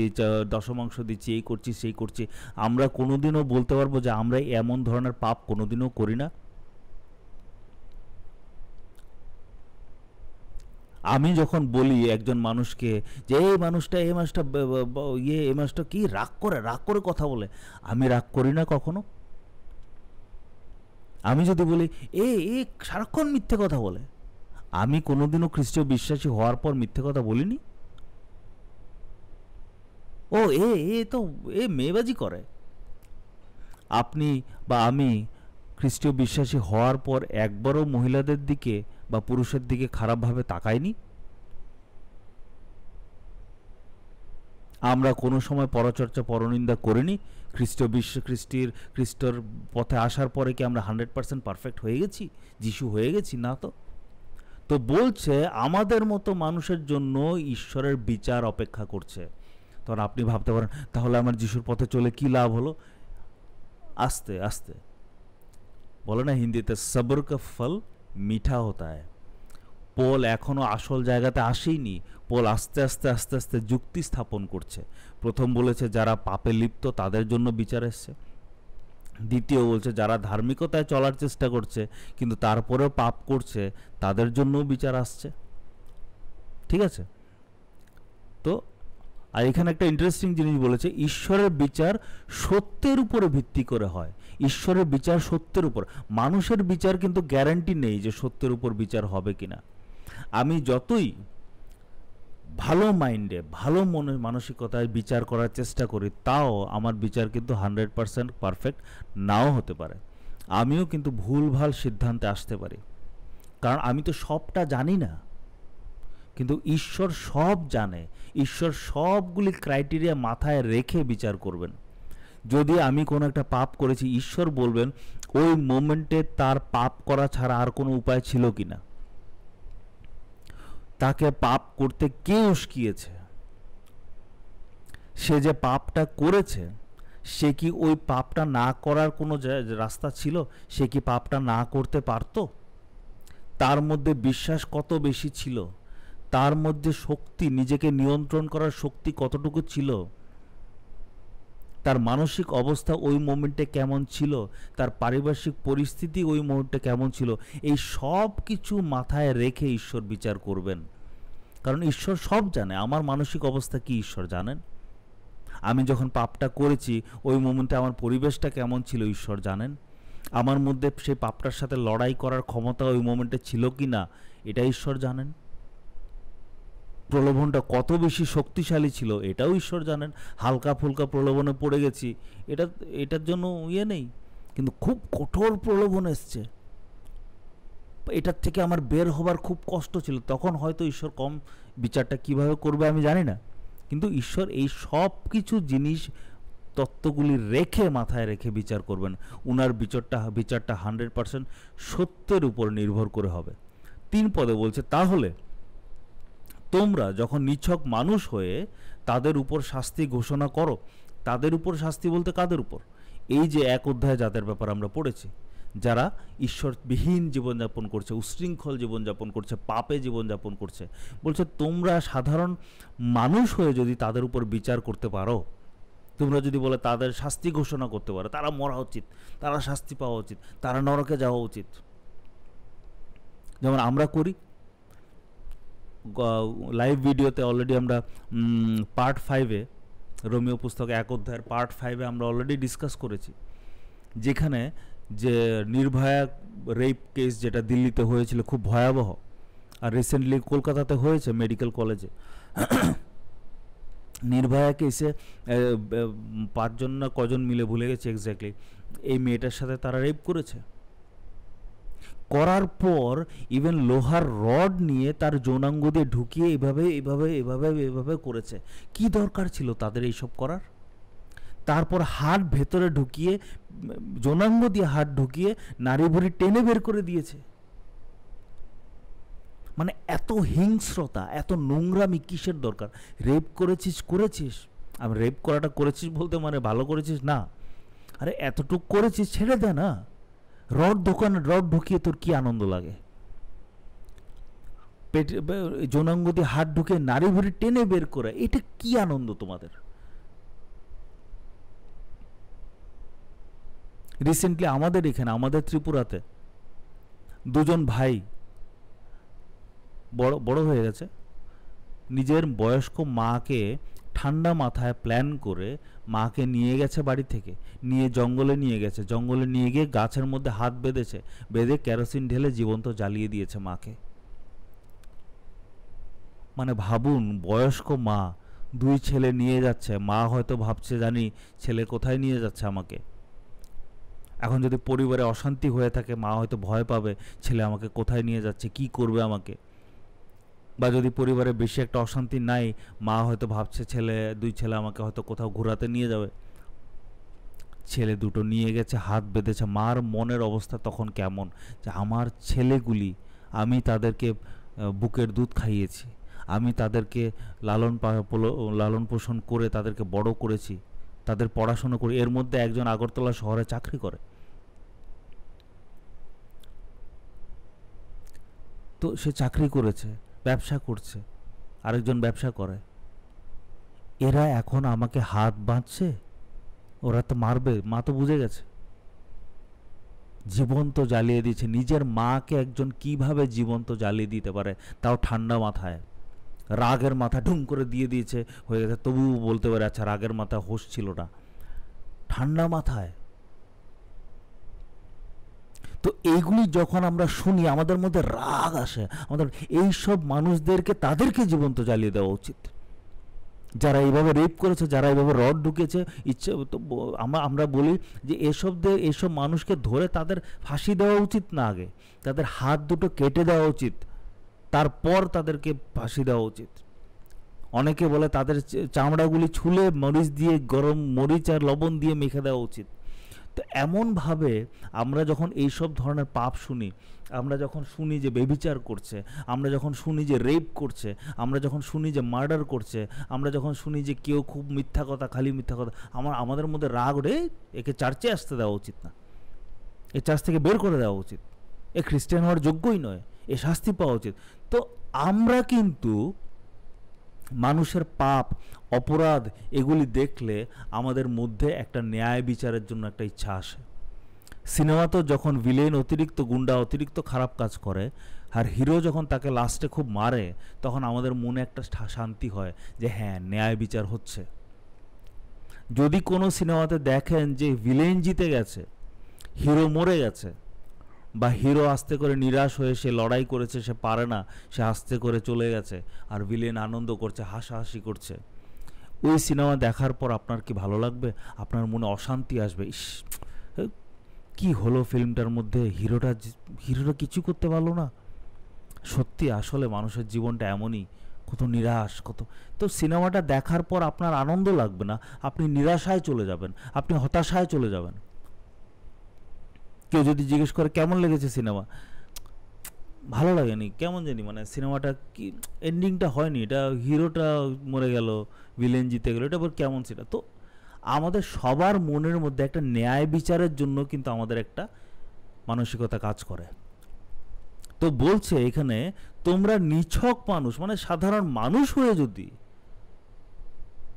দশমাংশ দিচ্ছি, এই করছি সেই করছি, আমরা কোনোদিনও বলতে পারবো যে আমরা এমন ধরনের পাপ কোনোদিনও করি না? আমি যখন বলি একজন মানুষকে যে এই মানুষটা এই মানুষটা কি রাগ করে কথা বলে, আমি রাগ করি না কখনো। আমি যদি বলি এ সারাক্ষণ মিথ্যে কথা বলে, আমি কোনোদিনও খ্রিস্টীয় বিশ্বাসী হওয়ার পর মিথ্যে কথা বলিনি। ও তো মেয়েবাজি করে। আপনি বা আমি খ্রিস্টীয় বিশ্বাসী হওয়ার পর একবারও মহিলাদের দিকে বা পুরুষের দিকে খারাপভাবে তাকাইনি। আমরা কোনো সময় পরচর্চা পরনিন্দা করিনি। খ্রিস্টর পথে আসার পরে কি আমরা 100% পারফেক্ট হয়ে গেছি, যিশু হয়ে গেছি? না তো। তো বলছে আমাদের মতো মানুষের জন্য ঈশ্বরের বিচার অপেক্ষা করছে। তখন আপনি ভাবতে পারেন তাহলে আমার যিশুর পথে চলে কি লাভ হলো? আস্তে আস্তে বলে না হিন্দিতে, সবর কা ফল মিঠা হতা হ্যায়। পোল এখনো আসল জায়গাতে আসেইনি। পোল আস্তে আস্তে আস্তে আস্তে যুক্তি স্থাপন করছে। প্রথম বলেছে যারা পাপে লিপ্ত তাদের জন্য বিচার এসছে। দ্বিতীয় বলছে যারা ধার্মিকতায় চলার চেষ্টা করছে কিন্তু তারপরেও পাপ করছে, তাদের জন্যও বিচার আসছে। ঠিক আছে? তো আর এখানে একটা ইন্টারেস্টিং জিনিস বলেছে, ঈশ্বরের বিচার সত্যের উপরে ভিত্তি করে হয়। ঈশ্বরের বিচার সত্যের উপর। মানুষের বিচার কিন্তু গ্যারান্টি নেই যে সত্যের উপর বিচার হবে কিনা। আমি যতই ভালো মাইন্ডে, ভালো মানসিকতায় বিচার করার চেষ্টা করি, তাও আমার বিচার কিন্তু 100% পারফেক্ট নাও হতে পারে। আমিও কিন্তু ভুলভাল সিদ্ধান্তে আসতে পারি, কারণ আমি তো সবটা জানি না। কিন্তু ঈশ্বর সব জানে। ঈশ্বর সবগুলি ক্রাইটেরিয়া মাথায় রেখে বিচার করবেন। যদি আমি কোনো একটা পাপ করেছি, ঈশ্বর বলবেন ওই মোমেন্টে তার পাপ করা ছাড়া আর কোনো উপায় ছিল কিনা, তাকে পাপ করতে কে উস্কিয়েছে, সে যে পাপটা করেছে সে কি ওই পাপটা না করার কোনো রাস্তা ছিল? সে কি পাপটা না করতে পারত? তার মধ্যে বিশ্বাস কত বেশি ছিল, তার মধ্যে শক্তি, নিজেকে নিয়ন্ত্রণ করার শক্তি কতটুকু ছিল, তার মানসিক অবস্থা ওই মোমেন্টে কেমন ছিল, তার পারিপার্শ্বিক পরিস্থিতি ওই মুহূর্তে কেমন ছিল, এই সব কিছু মাথায় রেখে ঈশ্বর বিচার করবেন। কারণ ঈশ্বর সব জানে। আমার মানসিক অবস্থা কি ঈশ্বর জানেন। আমি যখন পাপটা করেছি ওই মোমেন্টে আমার পরিবেশটা কেমন ছিল ঈশ্বর জানেন। আমার মধ্যে সেই পাপটার সাথে লড়াই করার ক্ষমতা ওই মোমেন্টে ছিল কি না এটা ঈশ্বর জানেন। প্রলোভনটা কত বেশি শক্তিশালী ছিল এটাও ঈশ্বর জানেন। হালকা ফুলকা প্রলোভনে পড়ে গেছি, এটার জন্য নেই। কিন্তু খুব কঠোর প্রলোভন এসছে, এটার থেকে আমার বের হবার খুব কষ্ট ছিল, তখন হয়তো ঈশ্বর কম বিচারটা কিভাবে করবে আমি জানি না। কিন্তু ঈশ্বর এই সব কিছু জিনিস তত্ত্বগুলি রেখে, মাথায় রেখে বিচার করবেন। উনার বিচারটা 100% সত্যের উপর নির্ভর করে হবে। 3 পদে বলছে তাহলে তোমরা যখন নিছক মানুষ হয়ে তাদের উপর শাস্তি ঘোষণা করো। তাদের উপর শাস্তি বলতে কাদের উপর? এই যে 1 অধ্যায় জাতের ব্যাপার আমরা পড়েছি, যারা ঈশ্বরবিহীন জীবনযাপন করছে, উশৃঙ্খল জীবনযাপন করছে, পাপে জীবনযাপন করছে। বলছে তোমরা সাধারণ মানুষ হয়ে যদি তাদের উপর বিচার করতে পারো, তোমরা যদি বলে তাদের শাস্তি ঘোষণা করতে পারো, তারা মরা উচিত, তারা শাস্তি পাওয়া উচিত, তারা নরকে যাওয়া উচিত, যেমন আমরা করি। লাইভ ভিডিওতে অলরেডি আমরা পার্ট 5-এ, রোমিও পুস্তক 1 অধ্যায়ের পার্ট 5-এ আমরা অলরেডি ডিসকাস করেছি, যেখানে যে নির্ভয়া রেপ কেস যেটা দিল্লিতে হয়েছিল খুব ভয়াবহ, আর রিসেন্টলি কলকাতাতে হয়েছে মেডিকেল কলেজে। নির্ভয়া কেসে 5 জন না কজন মিলে, ভুলে গেছে এক্স্যাক্টলি, এই মেয়েটার সাথে তারা রেপ করেছে। করার পর ইভেন লোহার রড নিয়ে তার যৌনাঙ্গ দিয়ে ঢুকিয়ে এভাবে করেছে। কি দরকার ছিল তাদের এইসব করার? তারপর হাত ভেতরে ঢুকিয়ে, যৌনাঙ্গ দিয়ে হাত ঢুকিয়ে নারী ভুঁড়ি টেনে বের করে দিয়েছে। মানে এত হিংস্রতা, এত নোংরামি কিসের দরকার? রেপ করেছিস, আমি রেপ করাটা করেছিস বলতে মানে ভালো করেছিস না, আরে এতটুকু করেছিস ছেড়ে দে না। দোকানে রড ঢুকিয়ে তোর কি আনন্দ লাগে? পেটে যৌনাঙ্গ দিয়ে হাত ঢুকে নারী ভুড়ি টেনে বের করে, এটা কি আনন্দ তোমাদের? রিসেন্টলি আমাদের এখানে, আমাদের ত্রিপুরাতে দুজন ভাই বড় হয়ে গেছে, নিজের বয়স্ক মাকে ঠান্ডা মাথায় প্ল্যান করে মাকে নিয়ে গেছে বাড়ি থেকে, নিয়ে জঙ্গলে নিয়ে গেছে, জঙ্গলে নিয়ে গিয়ে গাছের মধ্যে হাত বেঁধেছে, বেঁধে কেরোসিন ঢেলে জীবন্ত জ্বালিয়ে দিয়েছে মাকে। মানে ভাবুন, বয়স্ক মা, 2 ছেলে নিয়ে যাচ্ছে, মা হয়তো ভাবছে জানি ছেলে কোথায় নিয়ে যাচ্ছে আমাকে। এখন যদি পরিবারে অশান্তি হয়ে থাকে, মা হয়তো ভয় পাবে ছেলে আমাকে কোথায় নিয়ে যাচ্ছে, কি করবে আমাকে। বা যদি পরিবারে বেশি একটা অশান্তি নাই, মা হয়তো ভাবছে 2 ছেলে আমাকে হয়তো কোথাও ঘোরাতে নিয়ে যাবে। ছেলে দুটো নিয়ে গেছে, হাত বেঁধেছে, মার মনের অবস্থা তখন কেমন, যে আমার ছেলেগুলি, আমি তাদেরকে বুকের দুধ খাইয়েছি, আমি তাদেরকে লালন পোষণ করে তাদেরকে বড় করেছি, তাদের পড়াশোনা করে। এর মধ্যে একজন আগরতলা শহরে চাকরি করে, তো সে চাকরি করেছে, ব্যবসা করছে, আরেকজন ব্যবসা করে। এরা এখন আমাকে হাত বাঁধছে, ওরা তো মারবে, মা তো বুঝে গেছে, জীবন্ত জ্বালিয়ে দিয়েছে। নিজের মাকে একজন কিভাবে জীবন্ত জ্বালিয়ে দিতে পারে, তাও ঠান্ডা মাথায়, রাগের মাথা ঢুম করে দিয়ে দিয়েছে, হয়ে গেছে, তবুও বলতে পারে আচ্ছা রাগের মাথায় হোশ ছিল না, ঠান্ডা মাথায়। তো এইগুলি যখন আমরা শুনি আমাদের মধ্যে রাগ আসে, আমাদের এইসব মানুষদেরকে, তাদেরকে জীবন্ত জ্বালিয়ে দেওয়া উচিত, যারা এইভাবে রেপ করেছে, যারা এইভাবে রড ঢুকেছে। ইচ্ছে তো আমরা বলি যে এসব মানুষকে ধরে তাদের ফাঁসি দেওয়া উচিত না, আগে তাদের হাত দুটো কেটে দেওয়া উচিত, তারপর তাদেরকে ফাঁসি দেওয়া উচিত। অনেকে বলে তাদের চামড়াগুলি ছুলে মরিচ দিয়ে, গরম মরিচ আর লবণ দিয়ে মেখে দেওয়া উচিত। তো এমনভাবে আমরা যখন এইসব ধরনের পাপ শুনি, আমরা যখন শুনি যে বেবিচার করছে, আমরা যখন শুনি যে রেপ করছে, আমরা যখন শুনি যে মার্ডার করছে, আমরা যখন শুনি যে কেউ খুব মিথ্যা কথা, খালি মিথ্যা কথা, আমাদের মধ্যে রাগ ওঠে, একে চার্চে আসতে দেওয়া উচিত না, এ চার্চ থেকে বের করে দেওয়া উচিত, এ খ্রিস্টান হওয়ার যোগ্যই নয়, এ শাস্তি পাওয়া উচিত। তো আমরা কিন্তু মানুষের পাপ, অপরাধ এগুলি দেখলে আমাদের মধ্যে একটা ন্যায় বিচারের জন্য একটা ইচ্ছা আসে। সিনেমাতে যখন ভিলেন অতিরিক্ত গুন্ডা, অতিরিক্ত খারাপ কাজ করে, আর হিরো যখন তাকে লাস্টে খুব মারে, তখন আমাদের মনে একটা শান্তি হয় যে হ্যাঁ, ন্যায় বিচার হচ্ছে। যদি কোনো সিনেমাতে দেখেন যে ভিলেন জিতে গেছে, হিরো মরে গেছে, বা হিরো আস্তে করে নিরাশ হয়ে সে লড়াই করেছে, সে পারে না, সে আস্তে করে চলে গেছে, আর ভিলেন আনন্দ করছে, হাসাহাসি করছে, ওই সিনেমা দেখার পর আপনার কি ভালো লাগবে? আপনার মনে অশান্তি আসবে, ইস কি হলো ফিল্মটার মধ্যে, হিরোটা কিছু করতে পারলো না। সত্যি আসলে মানুষের জীবনটা এমনই, কত নিরাশ, কত। তো সিনেমাটা দেখার পর আপনার আনন্দ লাগবে না, আপনি নিরাশায় চলে যাবেন, আপনি হতাশায় চলে যাবেন। কেউ যদি জিজ্ঞেস করে কেমন লেগেছে সিনেমা, ভালো লাগেনি, কেমন জানি, মানে সিনেমাটা কি, এন্ডিংটা হয়নি, এটা হিরোটা মরে গেল, ভিলেন জিতে গেল, এটা আবার কেমন ছিল। তো আমাদের সবার মনের মধ্যে একটা ন্যায় বিচারের জন্য কিন্তু আমাদের একটা মানসিকতা কাজ করে। তো বলছে এখানে, তোমরা নিছক মানুষ, মানে সাধারণ মানুষ হয়ে যদি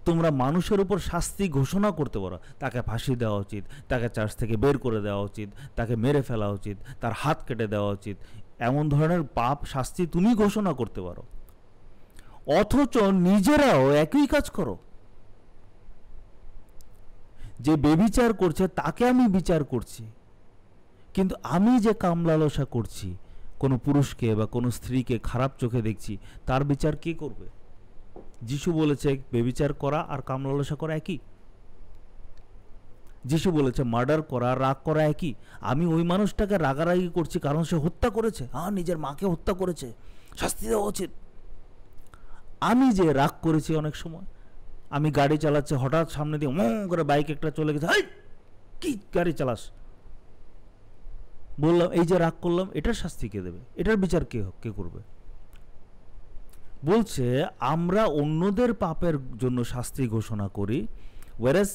তোমরা মানুষের উপর শাস্তি ঘোষণা করতে পারো, তাকে ফাঁসি দেওয়া উচিত, তাকে চার্চ থেকে বের করে দেওয়া উচিত, তাকে মেরে ফেলা উচিত, তার হাত কেটে দেওয়া উচিত, এমন ধরনের পাপ শাস্তি তুমি ঘোষণা করতে পারো, অথচ নিজেরাও একই কাজ করো। যে বেবিচার করছে তাকে আমি বিচার করছি, কিন্তু আমি যে কামলালসা করছি, কোনো পুরুষকে বা কোনো স্ত্রীকে খারাপ চোখে দেখছি, তার বিচার কে করবে? যিশু বলেছে বেবিচার করা আর কামলালসা করা একই। যিশু বলেছে মার্ডার করা, রাগ করা একই। আমি ওই মানুষটাকে রাগারাগি করছি কারণ সে হত্যা করেছে, নিজের মাকে হত্যা করেছে, শাস্তি দেওয়া উচিত। আমি যে রাগ করেছি, অনেক সময় আমি গাড়ি চালাচ্ছি, হঠাৎ সামনে দিয়ে মং করে বাইক একটা চলে গেছে, কি গাড়ি চালাস, বললাম এই যে রাগ করলাম, এটার শাস্তি কে দেবে? এটার বিচার কে করবে? বলছে আমরা অন্যদের পাপের জন্য শাস্তি ঘোষণা করি, ওয়ারেস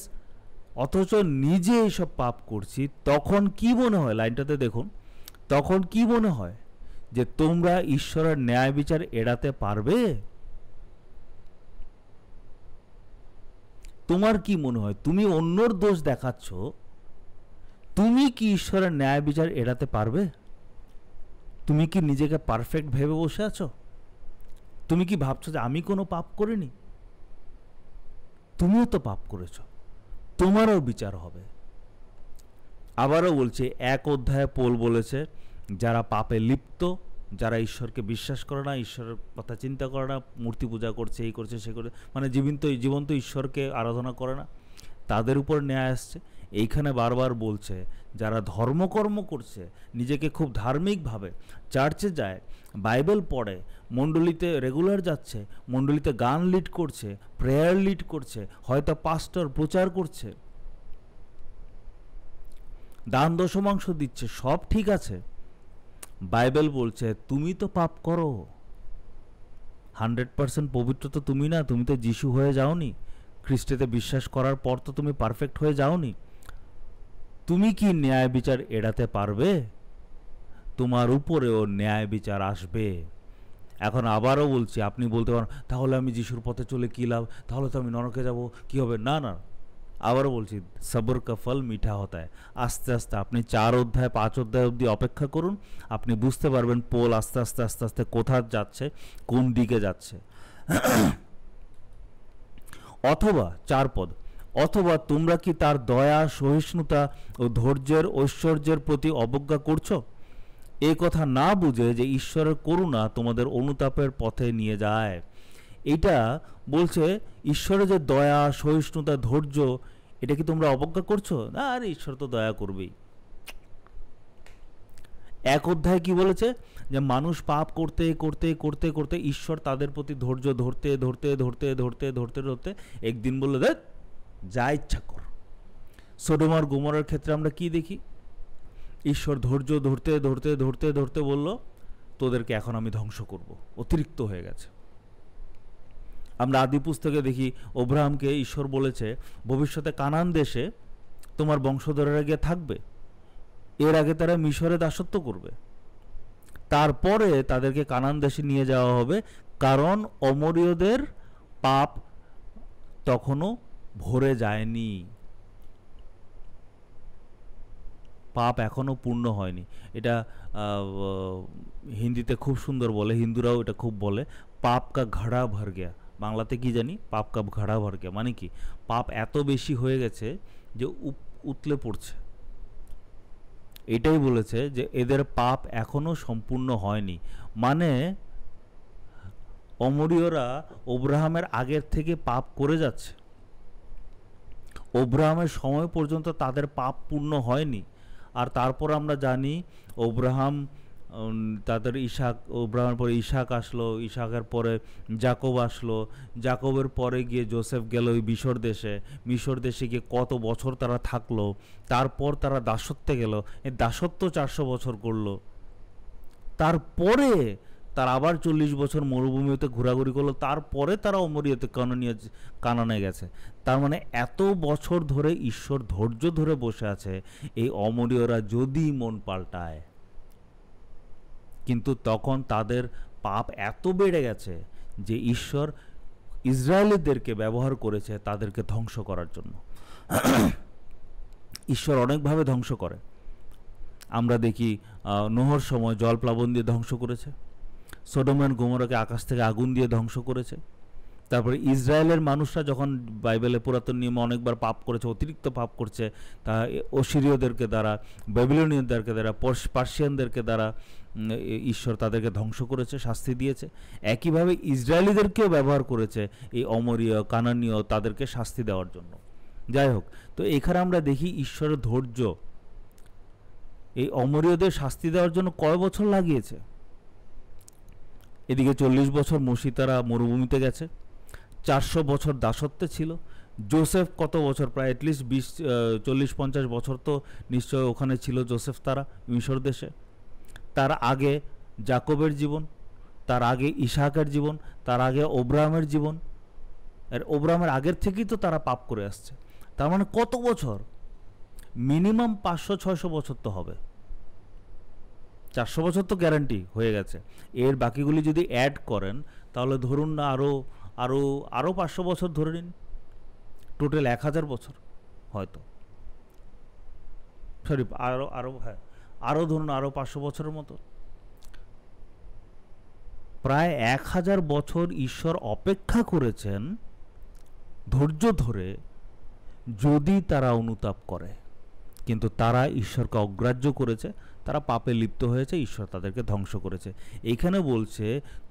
অথচ নিজে এইসব পাপ করছি। তখন কি মনে হয়, লাইনটাতে দেখুন, তখন কি মনে হয় যে তোমরা ঈশ্বরের ন্যায় বিচার এড়াতে পারবে? তোমার কি মনে হয়, তুমি অন্যর দোষ দেখাচ্ছ, তুমি কি ঈশ্বরের ন্যায় বিচার এড়াতে পারবে? তুমি কি নিজেকে পারফেক্ট ভেবে বসে আছো? তুমি কি ভাবছো যে আমি কোনো পাপ করিনি? তুমিও তো পাপ করেছো, তোমারও বিচার হবে। আবারও বলছে, 1 অধ্যায়ে পোল বলেছে যারা পাপে লিপ্ত, যারা ঈশ্বরকে বিশ্বাস করে না, ঈশ্বরের কথা চিন্তা করে না, মূর্তি পূজা করছে, এই করছে, সে করছে, মানে জীবন্ত ঈশ্বরকে আরাধনা করে না, তাদের উপর ন্যায় আসছে। এইখানে বারবার বলছে যারা ধর্মকর্ম করছে, নিজেকে খুব ধার্মিকভাবে, চার্চে যায়, বাইবেল পড়ে, মণ্ডলীতে রেগুলার যাচ্ছে, মণ্ডলীতে গান লিড করছে, প্রেয়ার লিড করছে, হয়তো পাস্টর প্রচার করছে, দান দশমাংশ দিচ্ছে, সব ঠিক আছে। বাইবেল বলছে তুমি তো পাপ করো, 100% পবিত্র তো তুমি না, তুমি তো যিশু হয়ে যাওনি, খ্রিস্টেতে বিশ্বাস করার পর তো তুমি পারফেক্ট হয়ে যাওনি। তুমি কি ন্যায় বিচার এড়াতে পারবে? তোমার উপরেও ন্যায় বিচার আসবে। এখন আবারও বলছি, আপনি বলতে পারেন তাহলে আমি যিশুর পথে চলে কী লাভ, তাহলে তো আমি নরকে যাব, কি হবে? না না, আবারও বলছি, সবর কা ফল মিঠা হতা হয়। আস্তে আস্তে আপনি 4 অধ্যায় 5 অধ্যায় অবধি অপেক্ষা করুন, আপনি বুঝতে পারবেন পোল আস্তে আস্তে আস্তে আস্তে কোথায় যাচ্ছে, কোন দিকে যাচ্ছে। অথবা 4 পদ, অথবা তোমরা কি তার দয়া, সহিষ্ণুতা ও ধৈর্যের ঐশ্বর্যের প্রতি অবজ্ঞা করছো, এই কথা না বুঝে যে ঈশ্বরের করুণা তোমাদের অনুতাপের পথে নিয়ে যায়। এটা বলছে ঈশ্বরের যে দয়া, সহিষ্ণুতা, ধৈর্য, এটা কি তোমরা অবজ্ঞা করছো? না, আরে ঈশ্বর তো দয়া করবেই। 1 অধ্যায় কি বলেছে, যে মানুষ পাপ করতে করতে করতে করতে ঈশ্বর তাদের প্রতি ধৈর্য ধরতে ধরতে ধরতে ধরতে ধরতে ধরতে একদিন বললো, দেখ যা ইচ্ছা কর। সোডোম আর গোমরার ক্ষেত্রে আমরা কি দেখি, ঈশ্বর ধৈর্য ধরতে ধরতে ধরতে ধরতে বলল তোদেরকে এখন আমি ধ্বংস করব, অতিরিক্ত হয়ে গেছে। আমরা আদি পুস্তকে দেখি অব্রাহামকে ঈশ্বর বলেছে ভবিষ্যতে কানান দেশে তোমার বংশধরেরা গিয়ে থাকবে, এর আগে তারা মিশরে দাসত্ব করবে, তারপরে তাদেরকে কানান দেশে নিয়ে যাওয়া হবে, কারণ অমরীয়দের পাপ তখনও ভরে যায়নি, পাপ এখনও পূর্ণ হয়নি। এটা হিন্দিতে খুব সুন্দর বলে, হিন্দুরাও এটা খুব বলে, পাপ কা ঘড়া ভর গেয়া। বাংলাতে কি জানি, পাপ কা ঘড়া ভর গেয়া মানে কি, পাপ এত বেশি হয়ে গেছে যে উতলে পড়ছে। এটাই বলেছে যে এদের পাপ এখনও সম্পূর্ণ হয়নি, মানে অমরীয়রা অব্রাহামের আগের থেকে পাপ করে যাচ্ছে, অব্রাহামের সময় পর্যন্ত তাদের পাপ পূর্ণ হয়নি। আর তারপর আমরা জানি অব্রাহাম, তাদের ইসাক, অব্রাহামের পরে ইসাক আসলো, ইসাকের পরে জাকব আসলো, জাকবের পরে গিয়ে জোসেফ গেল ওই মিশর দেশে, মিশর দেশে গিয়ে কত বছর তারা থাকলো, তারপর তারা দাসত্বে গেল, এই দাসত্ব 400 বছর করলো, তারপরে তারা আবার 40 বছর মরুভূমিতে ঘোরাঘুরি করলো, তারপরে তারা অমরীয়তে কানানে গেছে। তার মানে এত বছর ধরে ঈশ্বর ধৈর্য ধরে বসে আছে এই অমরীয়রা যদি মন পাল্টায়, কিন্তু তখন তাদের পাপ এত বেড়ে গেছে যে ঈশ্বর ইসরায়েলিদেরকে ব্যবহার করেছে তাদেরকে ধ্বংস করার জন্য। ঈশ্বর অনেকভাবে ধ্বংস করে, আমরা দেখি নোহর সময় জলপ্লাবন দিয়ে ধ্বংস করেছে, সোডোম এন্ড গোমরাকে আকাশ থেকে আগুন দিয়ে ধ্বংস করেছে। তারপরে ইসরায়েলের মানুষরা যখন বাইবেলে পুরাতন নিয়মে অনেকবার পাপ করেছে, অতিরিক্ত পাপ করছে, তা অসিরীয়দেরকে দ্বারা, ব্যাবিলনীয়দেরকে দ্বারা, পার্সিয়ানদেরকে দ্বারা ঈশ্বর তাদেরকে ধ্বংস করেছে, শাস্তি দিয়েছে। একইভাবে ইসরায়েলিদেরকেও ব্যবহার করেছে এই অমরীয়, কানানীয়, তাদেরকে শাস্তি দেওয়ার জন্য। যাই হোক, তো এখানে আমরা দেখি ঈশ্বরের ধৈর্য এই অমরীয়দের শাস্তি দেওয়ার জন্য কয় বছর লাগিয়েছে। এদিকে 40 বছর মসিতারা মরুভূমিতে গেছে, 400 বছর দাসত্বে ছিল। জোসেফ কত বছর, প্রায় অ্যাটলিস্ট 40-50 বছর তো নিশ্চয় ওখানে ছিল জোসেফ, তারা মিশর দেশে। তার আগে জাকবের জীবন, তার আগে ইসহাকের জীবন, তার আগে অব্রাহামের জীবন, আর অব্রাহামের আগের থেকেই তো তারা পাপ করে আসছে। তার মানে কত বছর? মিনিমাম 500-600 বছর তো হবে, 400 বছর তো গ্যারান্টি হয়ে গেছে। এর বাকিগুলি যদি অ্যাড করেন তাহলে ধরুন না আরও আরও আরও 500 বছর ধরে নিন, টোটাল 1000 বছর হয়তো, সরি আরও আরও হ্যাঁ আরও ধরুন আরও 500 বছরের মতো। প্রায় 1000 বছর ঈশ্বর অপেক্ষা করেছেন ধৈর্য ধরে, যদি তারা অনুতাপ করে। কিন্তু তারা ঈশ্বরকে অগ্রাহ্য করেছে, তারা পাপে লিপ্ত হয়েছে, ঈশ্বর তাদেরকে ধ্বংস করেছে। এইখানে বলছে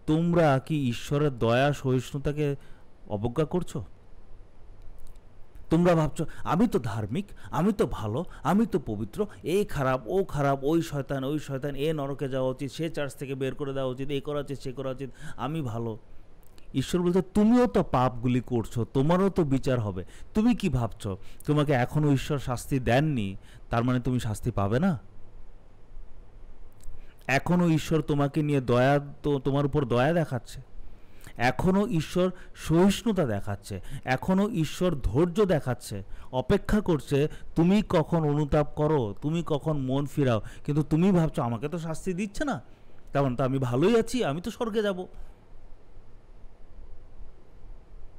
তোমরা কি ঈশ্বরের দয়া সহিষ্ণুতাকে অবজ্ঞা করছো? তোমরা ভাবছো আমি তো ধার্মিক, আমি তো ভালো, আমি তো পবিত্র, এই খারাপ ও খারাপ, ওই শয়তান ওই শয়তান, এ নরকে যাওয়া উচিত, সে চার্চ থেকে বের করে দেওয়া উচিত, এই করা উচিত সে করা উচিত, আমি ভালো। ঈশ্বর বলছে তুমিও তো পাপগুলি করছো, তোমারও তো বিচার হবে। তুমি কি ভাবছো তোমাকে এখনও ঈশ্বর শাস্তি দেননি, তার মানে তুমি শাস্তি পাবে না? এখনও ঈশ্বর তোমাকে নিয়ে দয়া, তো তোমার উপর দয়া দেখাচ্ছে, এখনও ঈশ্বর সহিষ্ণুতা দেখাচ্ছে, এখনও ঈশ্বর ধৈর্য দেখাচ্ছে, অপেক্ষা করছে তুমি কখন অনুতাপ করো, তুমি কখন মন ফিরাও। কিন্তু তুমি ভাবছো আমাকে তো শাস্তি দিচ্ছে না, তেমন তো আমি ভালোই আছি, আমি তো স্বর্গে যাব।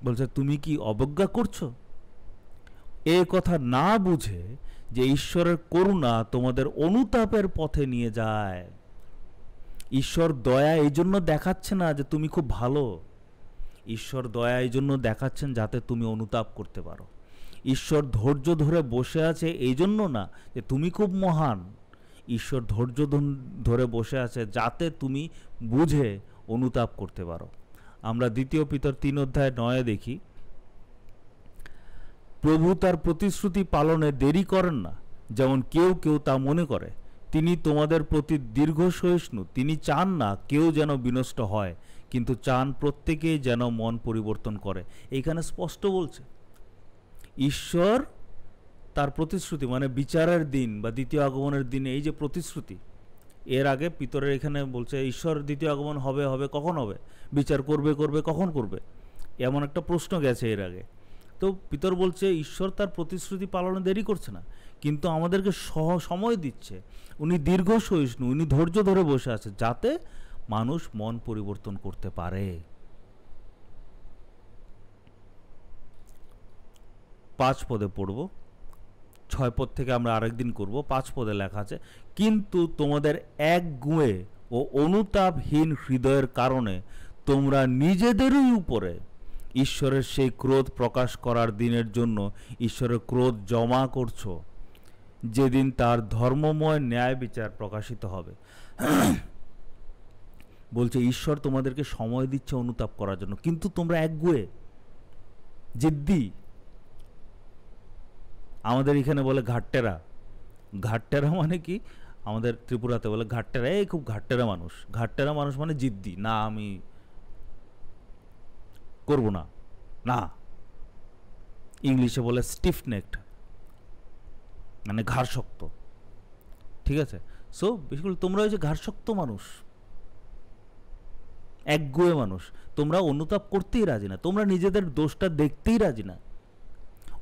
বলছে তুমি কি অবজ্ঞা করছো? এ কথা না বুঝে যে ঈশ্বরের করুণা তোমাদের অনুতাপের পথে নিয়ে যায়। ঈশ্বর দয়া এই জন্য দেখাচ্ছে না যে তুমি খুব ভালো, ঈশ্বর দয়া এই জন্য দেখাচ্ছেন যাতে তুমি অনুতাপ করতে পারো। ঈশ্বর ধৈর্য ধরে বসে আছে এই জন্য না যে তুমি খুব মহান, ঈশ্বর ধৈর্য ধরে বসে আছে যাতে তুমি বুঝে অনুতাপ করতে পারো। আমরা 2 পিতর 3:9 দেখি, প্রভু তার প্রতিশ্রুতি পালনে দেরি করেন না যেমন কেউ কেউ তা মনে করে, তিনি তোমাদের প্রতি দীর্ঘ সহিষ্ণু, তিনি চান না কেউ যেন বিনষ্ট হয়, কিন্তু চান প্রত্যেকেই যেন মন পরিবর্তন করে। এইখানে স্পষ্ট বলছে ঈশ্বর তার প্রতিশ্রুতি, মানে বিচারের দিন বা দ্বিতীয় আগমনের দিনে এই যে প্রতিশ্রুতি, এর আগে পিতরের এখানে বলছে ঈশ্বর দ্বিতীয় আগমন হবে, হবে কখন হবে, বিচার করবে, করবে কখন করবে, এমন একটা প্রশ্ন গেছে এর আগে। তো পিতর বলছে ঈশ্বর তার প্রতিশ্রুতি পালনে দেরি করছে না, কিন্তু আমাদেরকে সময় দিচ্ছে, উনি দীর্ঘ সহিষ্ণু, উনি ধৈর্য ধরে বসে আছে যাতে মানুষ মন পরিবর্তন করতে পারে। 5 পদে পড়ব, 6 পদ থেকে আমরা আরেকদিন করব। 5 পদে লেখা আছে, কিন্তু তোমাদের একগুঁয়ে ও অনুতাপহীন হৃদয়ের কারণে তোমরা নিজেদেরই উপরে ঈশ্বরের সেই ক্রোধ প্রকাশ করার দিনের জন্য ঈশ্বরের ক্রোধ জমা করছো, যেদিন তার ধর্মময় ন্যায় বিচার প্রকাশিত হবে। বলছে ঈশ্বর তোমাদেরকে সময় দিচ্ছে অনুতাপ করার জন্য, কিন্তু তোমরা একগুঁয়ে, জিদ্দি, আমাদের এখানে বলে ঘাটটেরা। ঘাটটেরা মানে কি? আমাদের ত্রিপুরাতে বলে ঘাটটেরা, এই খুব ঘাটটেরা মানুষ। ঘাটটেরা মানুষ মানে জিদ্দি, না আমি করব না, না। ইংলিশে বলে স্টিফ নেকড, মানে ঘাড় শক্ত, ঠিক আছে? সো বেসিক্যালি তোমরা ওই যে ঘাড় শক্ত মানুষ, একগুঁয়ে মানুষ, তোমরা অনুতাপ করতেই রাজি না, তোমরা নিজেদের দোষটা দেখতেই রাজি না।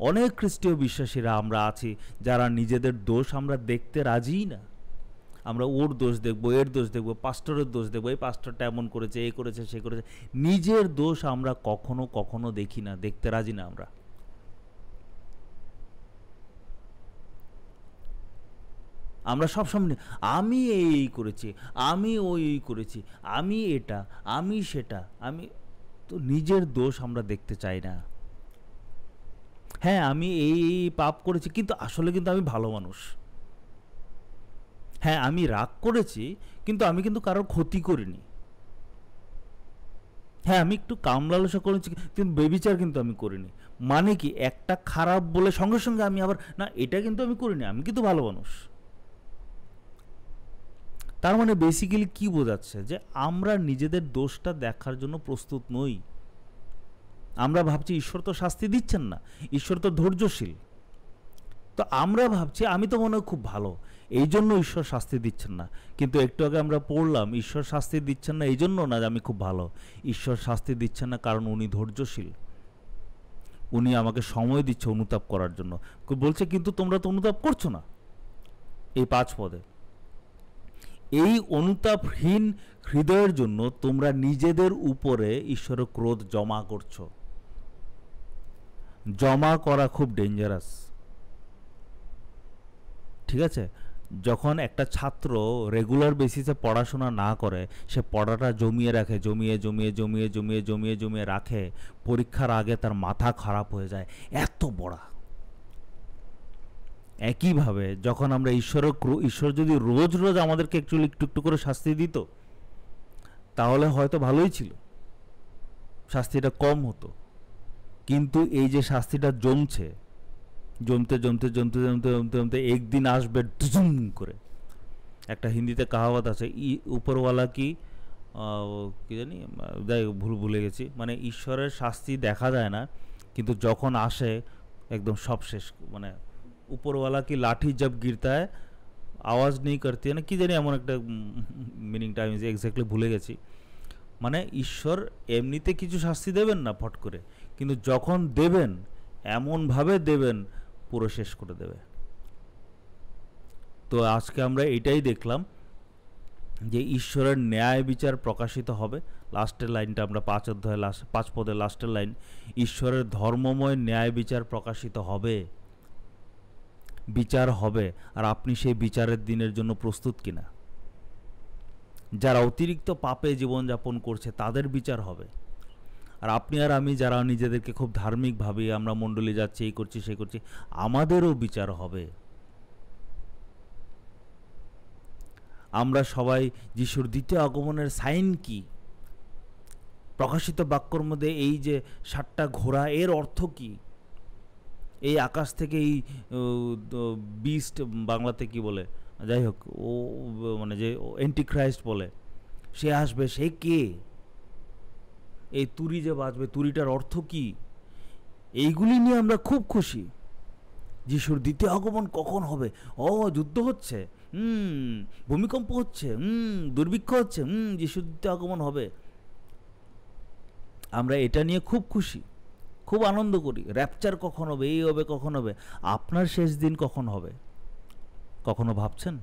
অনেক খ্রিস্টীয় বিশ্বাসীরা আমরা আছি যারা নিজেদের দোষ আমরা দেখতে রাজিই না। আমরা ওর দোষ দেখবো, এর দোষ দেখবো, পাস্টরের দোষ দেখবো, এই পাস্টরটা এমন করেছে, এই করেছে, সে করেছে। নিজের দোষ আমরা কখনো কখনো দেখি না, দেখতে রাজি না আমরা। আমরা সব সামনে আমি এই করেছি, আমি ওই করেছি, আমি এটা, আমি সেটা, আমি তো নিজের দোষ আমরা দেখতে চাই না। হ্যাঁ আমি এই পাপ করেছি, কিন্তু আসলে কিন্তু আমি ভালো মানুষ। হ্যাঁ আমি রাগ করেছি, কিন্তু আমি কিন্তু কারোর ক্ষতি করিনি। হ্যাঁ আমি একটু কামলালসা করেছি, কিন্তু বেবিচার কিন্তু আমি করিনি। মানে কি, একটা খারাপ বলে সঙ্গে সঙ্গে আমি আবার না এটা কিন্তু আমি করিনি, আমি কিন্তু ভালো মানুষ। তার মানে বেসিক্যালি কি বোঝাচ্ছে, যে আমরা নিজেদের দোষটা দেখার জন্য প্রস্তুত নই। আমরা ভাবছি ঈশ্বর তো শাস্তি দিচ্ছেন না, ঈশ্বর তো ধৈর্যশীল, তো আমরা ভাবছি আমি তো মনে হয় খুব ভালো, এই জন্য ঈশ্বর শাস্তি দিচ্ছেন না। কিন্তু একটু আগে আমরা পড়লাম ঈশ্বর শাস্তি দিচ্ছেন না এই জন্য না যে আমি খুব ভালো, ঈশ্বর শাস্তি দিচ্ছেন না কারণ উনি ধৈর্যশীল, উনি আমাকে সময় দিচ্ছে অনুতাপ করার জন্য। বলছে কিন্তু তোমরা তো অনুতাপ করছো না। এই 5 পদে এই অনুতাপহীন হৃদয়ের জন্য তোমরা নিজেদের উপরে ঈশ্বরের ক্রোধ জমা করছো। জমা করা খুব ডেঞ্জারাস, ঠিক আছে? যখন একটা ছাত্র রেগুলার বেসিসে পড়াশোনা না করে, সে পড়াটা জমিয়ে রাখে, জমিয়ে রাখে, পরীক্ষার আগে তার মাথা খারাপ হয়ে যায়, এত পড়া। একইভাবে যখন আমরা ঈশ্বর যদি রোজ রোজ আমাদেরকে একটু একটু করে শাস্তি দিত, তাহলে হয়তো ভালোই ছিল, শাস্তিটা কম হতো। কিন্তু এই যে শাস্তিটা জমতে একদিন আসবে দুজুম করে। একটা হিন্দিতে কাহাওয়াত আছে, উপরওয়ালা কি জানি, যাই ভুলে গেছি, মানে ঈশ্বরের শাস্তি দেখা যায় না, কিন্তু যখন আসে একদম সব শেষ। মানে উপরওয়ালা কি লাঠি জব গিরতা है আওয়াজ নেই করতে না, কি জানি এমন একটা মিনিংটা আমি এক্স্যাক্টলি ভুলে গেছি। মানে ঈশ্বর এমনিতে কিছু শাস্তি দেবেন না ফট করে, কিন্তু যখন দেবেন এমনভাবে দেবেন পুরো শেষ করে দেবে। তো আজকে আমরা এটাই দেখলাম যে ঈশ্বরের ন্যায় বিচার প্রকাশিত হবে। লাস্টের লাইনটা আমরা 5 পদের লাস্টের লাইন, ঈশ্বরের ধর্মময় ন্যায় বিচার প্রকাশিত হবে, বিচার হবে। আর আপনি সেই বিচারের দিনের জন্য প্রস্তুত কিনা? যারা অতিরিক্ত পাপে জীবনযাপন করছে তাদের বিচার হবে। আর আপনি আর আমি যারা নিজেদেরকে খুব ধার্মিক ভাবি, আমরা মণ্ডলী যাচ্ছি, এই করছি সেই করছি, আমাদেরও বিচার হবে। আমরা সবাই যিশুর দ্বিতীয় আগমনের সাইন কি? প্রকাশিত বাক্যর মধ্যে এই যে 7টা ঘোড়া, এর অর্থ কি? এই আকাশ থেকে এই বিস্ট, বাংলাতে কি বলে, যাই হোক, ও মানে যে অ্যান্টিক্রাইস্ট বলে, সে আসবে, সে কে? এই তুরি যে বাজবে, তুরিটার অর্থ কি? এইগুলি নিয়ে আমরা খুব খুশি। যিশুর দ্বিতীয় আগমন কখন হবে? ও, যুদ্ধ হচ্ছে, ভূমিকম্প হচ্ছে, দুর্ভিক্ষ হচ্ছে, যিশুর দ্বিতীয় আগমন হবে। আমরা এটা নিয়ে খুব খুশি, খুব আনন্দ করি। র্যাপচার কখন হবে, এই হবে, কখন হবে। আপনার শেষ দিন কখন হবে কখনো ভাবছেন?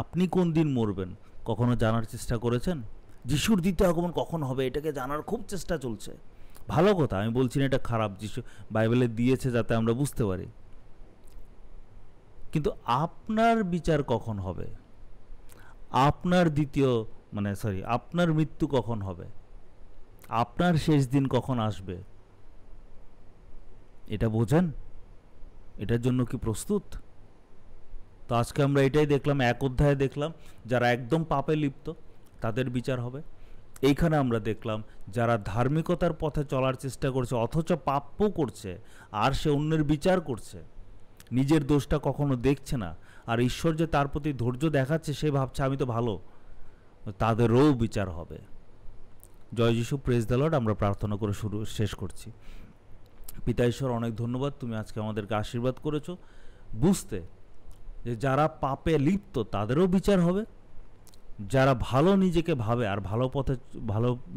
আপনি কোন দিন মরবেন কখনো জানার চেষ্টা করেছেন? যিশুর দ্বিতীয় আগমন কখন হবে এটাকে জানার খুব চেষ্টা চলছে। ভালো কথা, আমি বলছি না এটা খারাপ, যিশু বাইবেলে দিয়েছে যাতে আমরা বুঝতে পারি। কিন্তু আপনার বিচার কখন হবে? আপনার আপনার মৃত্যু কখন হবে? আপনার শেষ দিন কখন আসবে? এটা বোঝেন? এটার জন্য কি প্রস্তুত? তো আজকে আমরা এটাই দেখলাম, 1 অধ্যায়ে দেখলাম যারা একদম পাপে লিপ্ত তাদের বিচার হবে। এইখানে আমরা দেখলাম যারা ধার্মিকতার পথে চলার চেষ্টা করছে অথচ পাপও করছে, আর সে অন্যের বিচার করছে, নিজের দোষটা কখনো দেখছে না, আর ঈশ্বর যে তার প্রতি ধৈর্য দেখাচ্ছে সে ভাবছে আমি তো ভালো, তাদেরও বিচার হবে। জয় যিশু, প্রেজ দ্য লর্ড। আমরা প্রার্থনা করে শেষ করছি। পিতা ঈশ্বর, অনেক ধন্যবাদ, তুমি আজকে আমাদেরকে আশীর্বাদ করেছো বুঝতে যে যারা পাপে লিপ্ত তাদেরও বিচার হবে, যারা ভালো নিজেকে ভাবে আর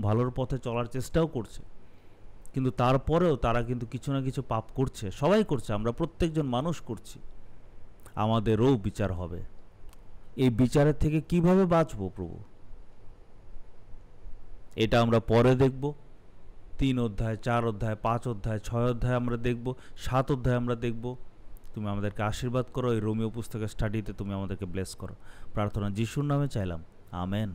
ভালোর পথে চলার চেষ্টাও করছে, কিন্তু তারপরেও তারা কিন্তু কিছু না কিছু পাপ করছে, সবাই করছে, আমরা প্রত্যেকজন মানুষ করছি, আমাদেরও বিচার হবে। এই বিচারের থেকে কিভাবে বাঁচবো প্রভু, এটা আমরা পরে দেখব। 3 অধ্যায়, 4 অধ্যায়, 5 অধ্যায়, 6 অধ্যায় আমরা দেখব, 7 অধ্যায় আমরা দেখব। তুমি আমাদেরকে আশীর্বাদ করো, এই রোমিও পুস্তকের স্টাডিতে তুমি আমাদেরকে ব্লেস করো। প্রার্থনা যিশুর নামে চাইলাম, আমেন।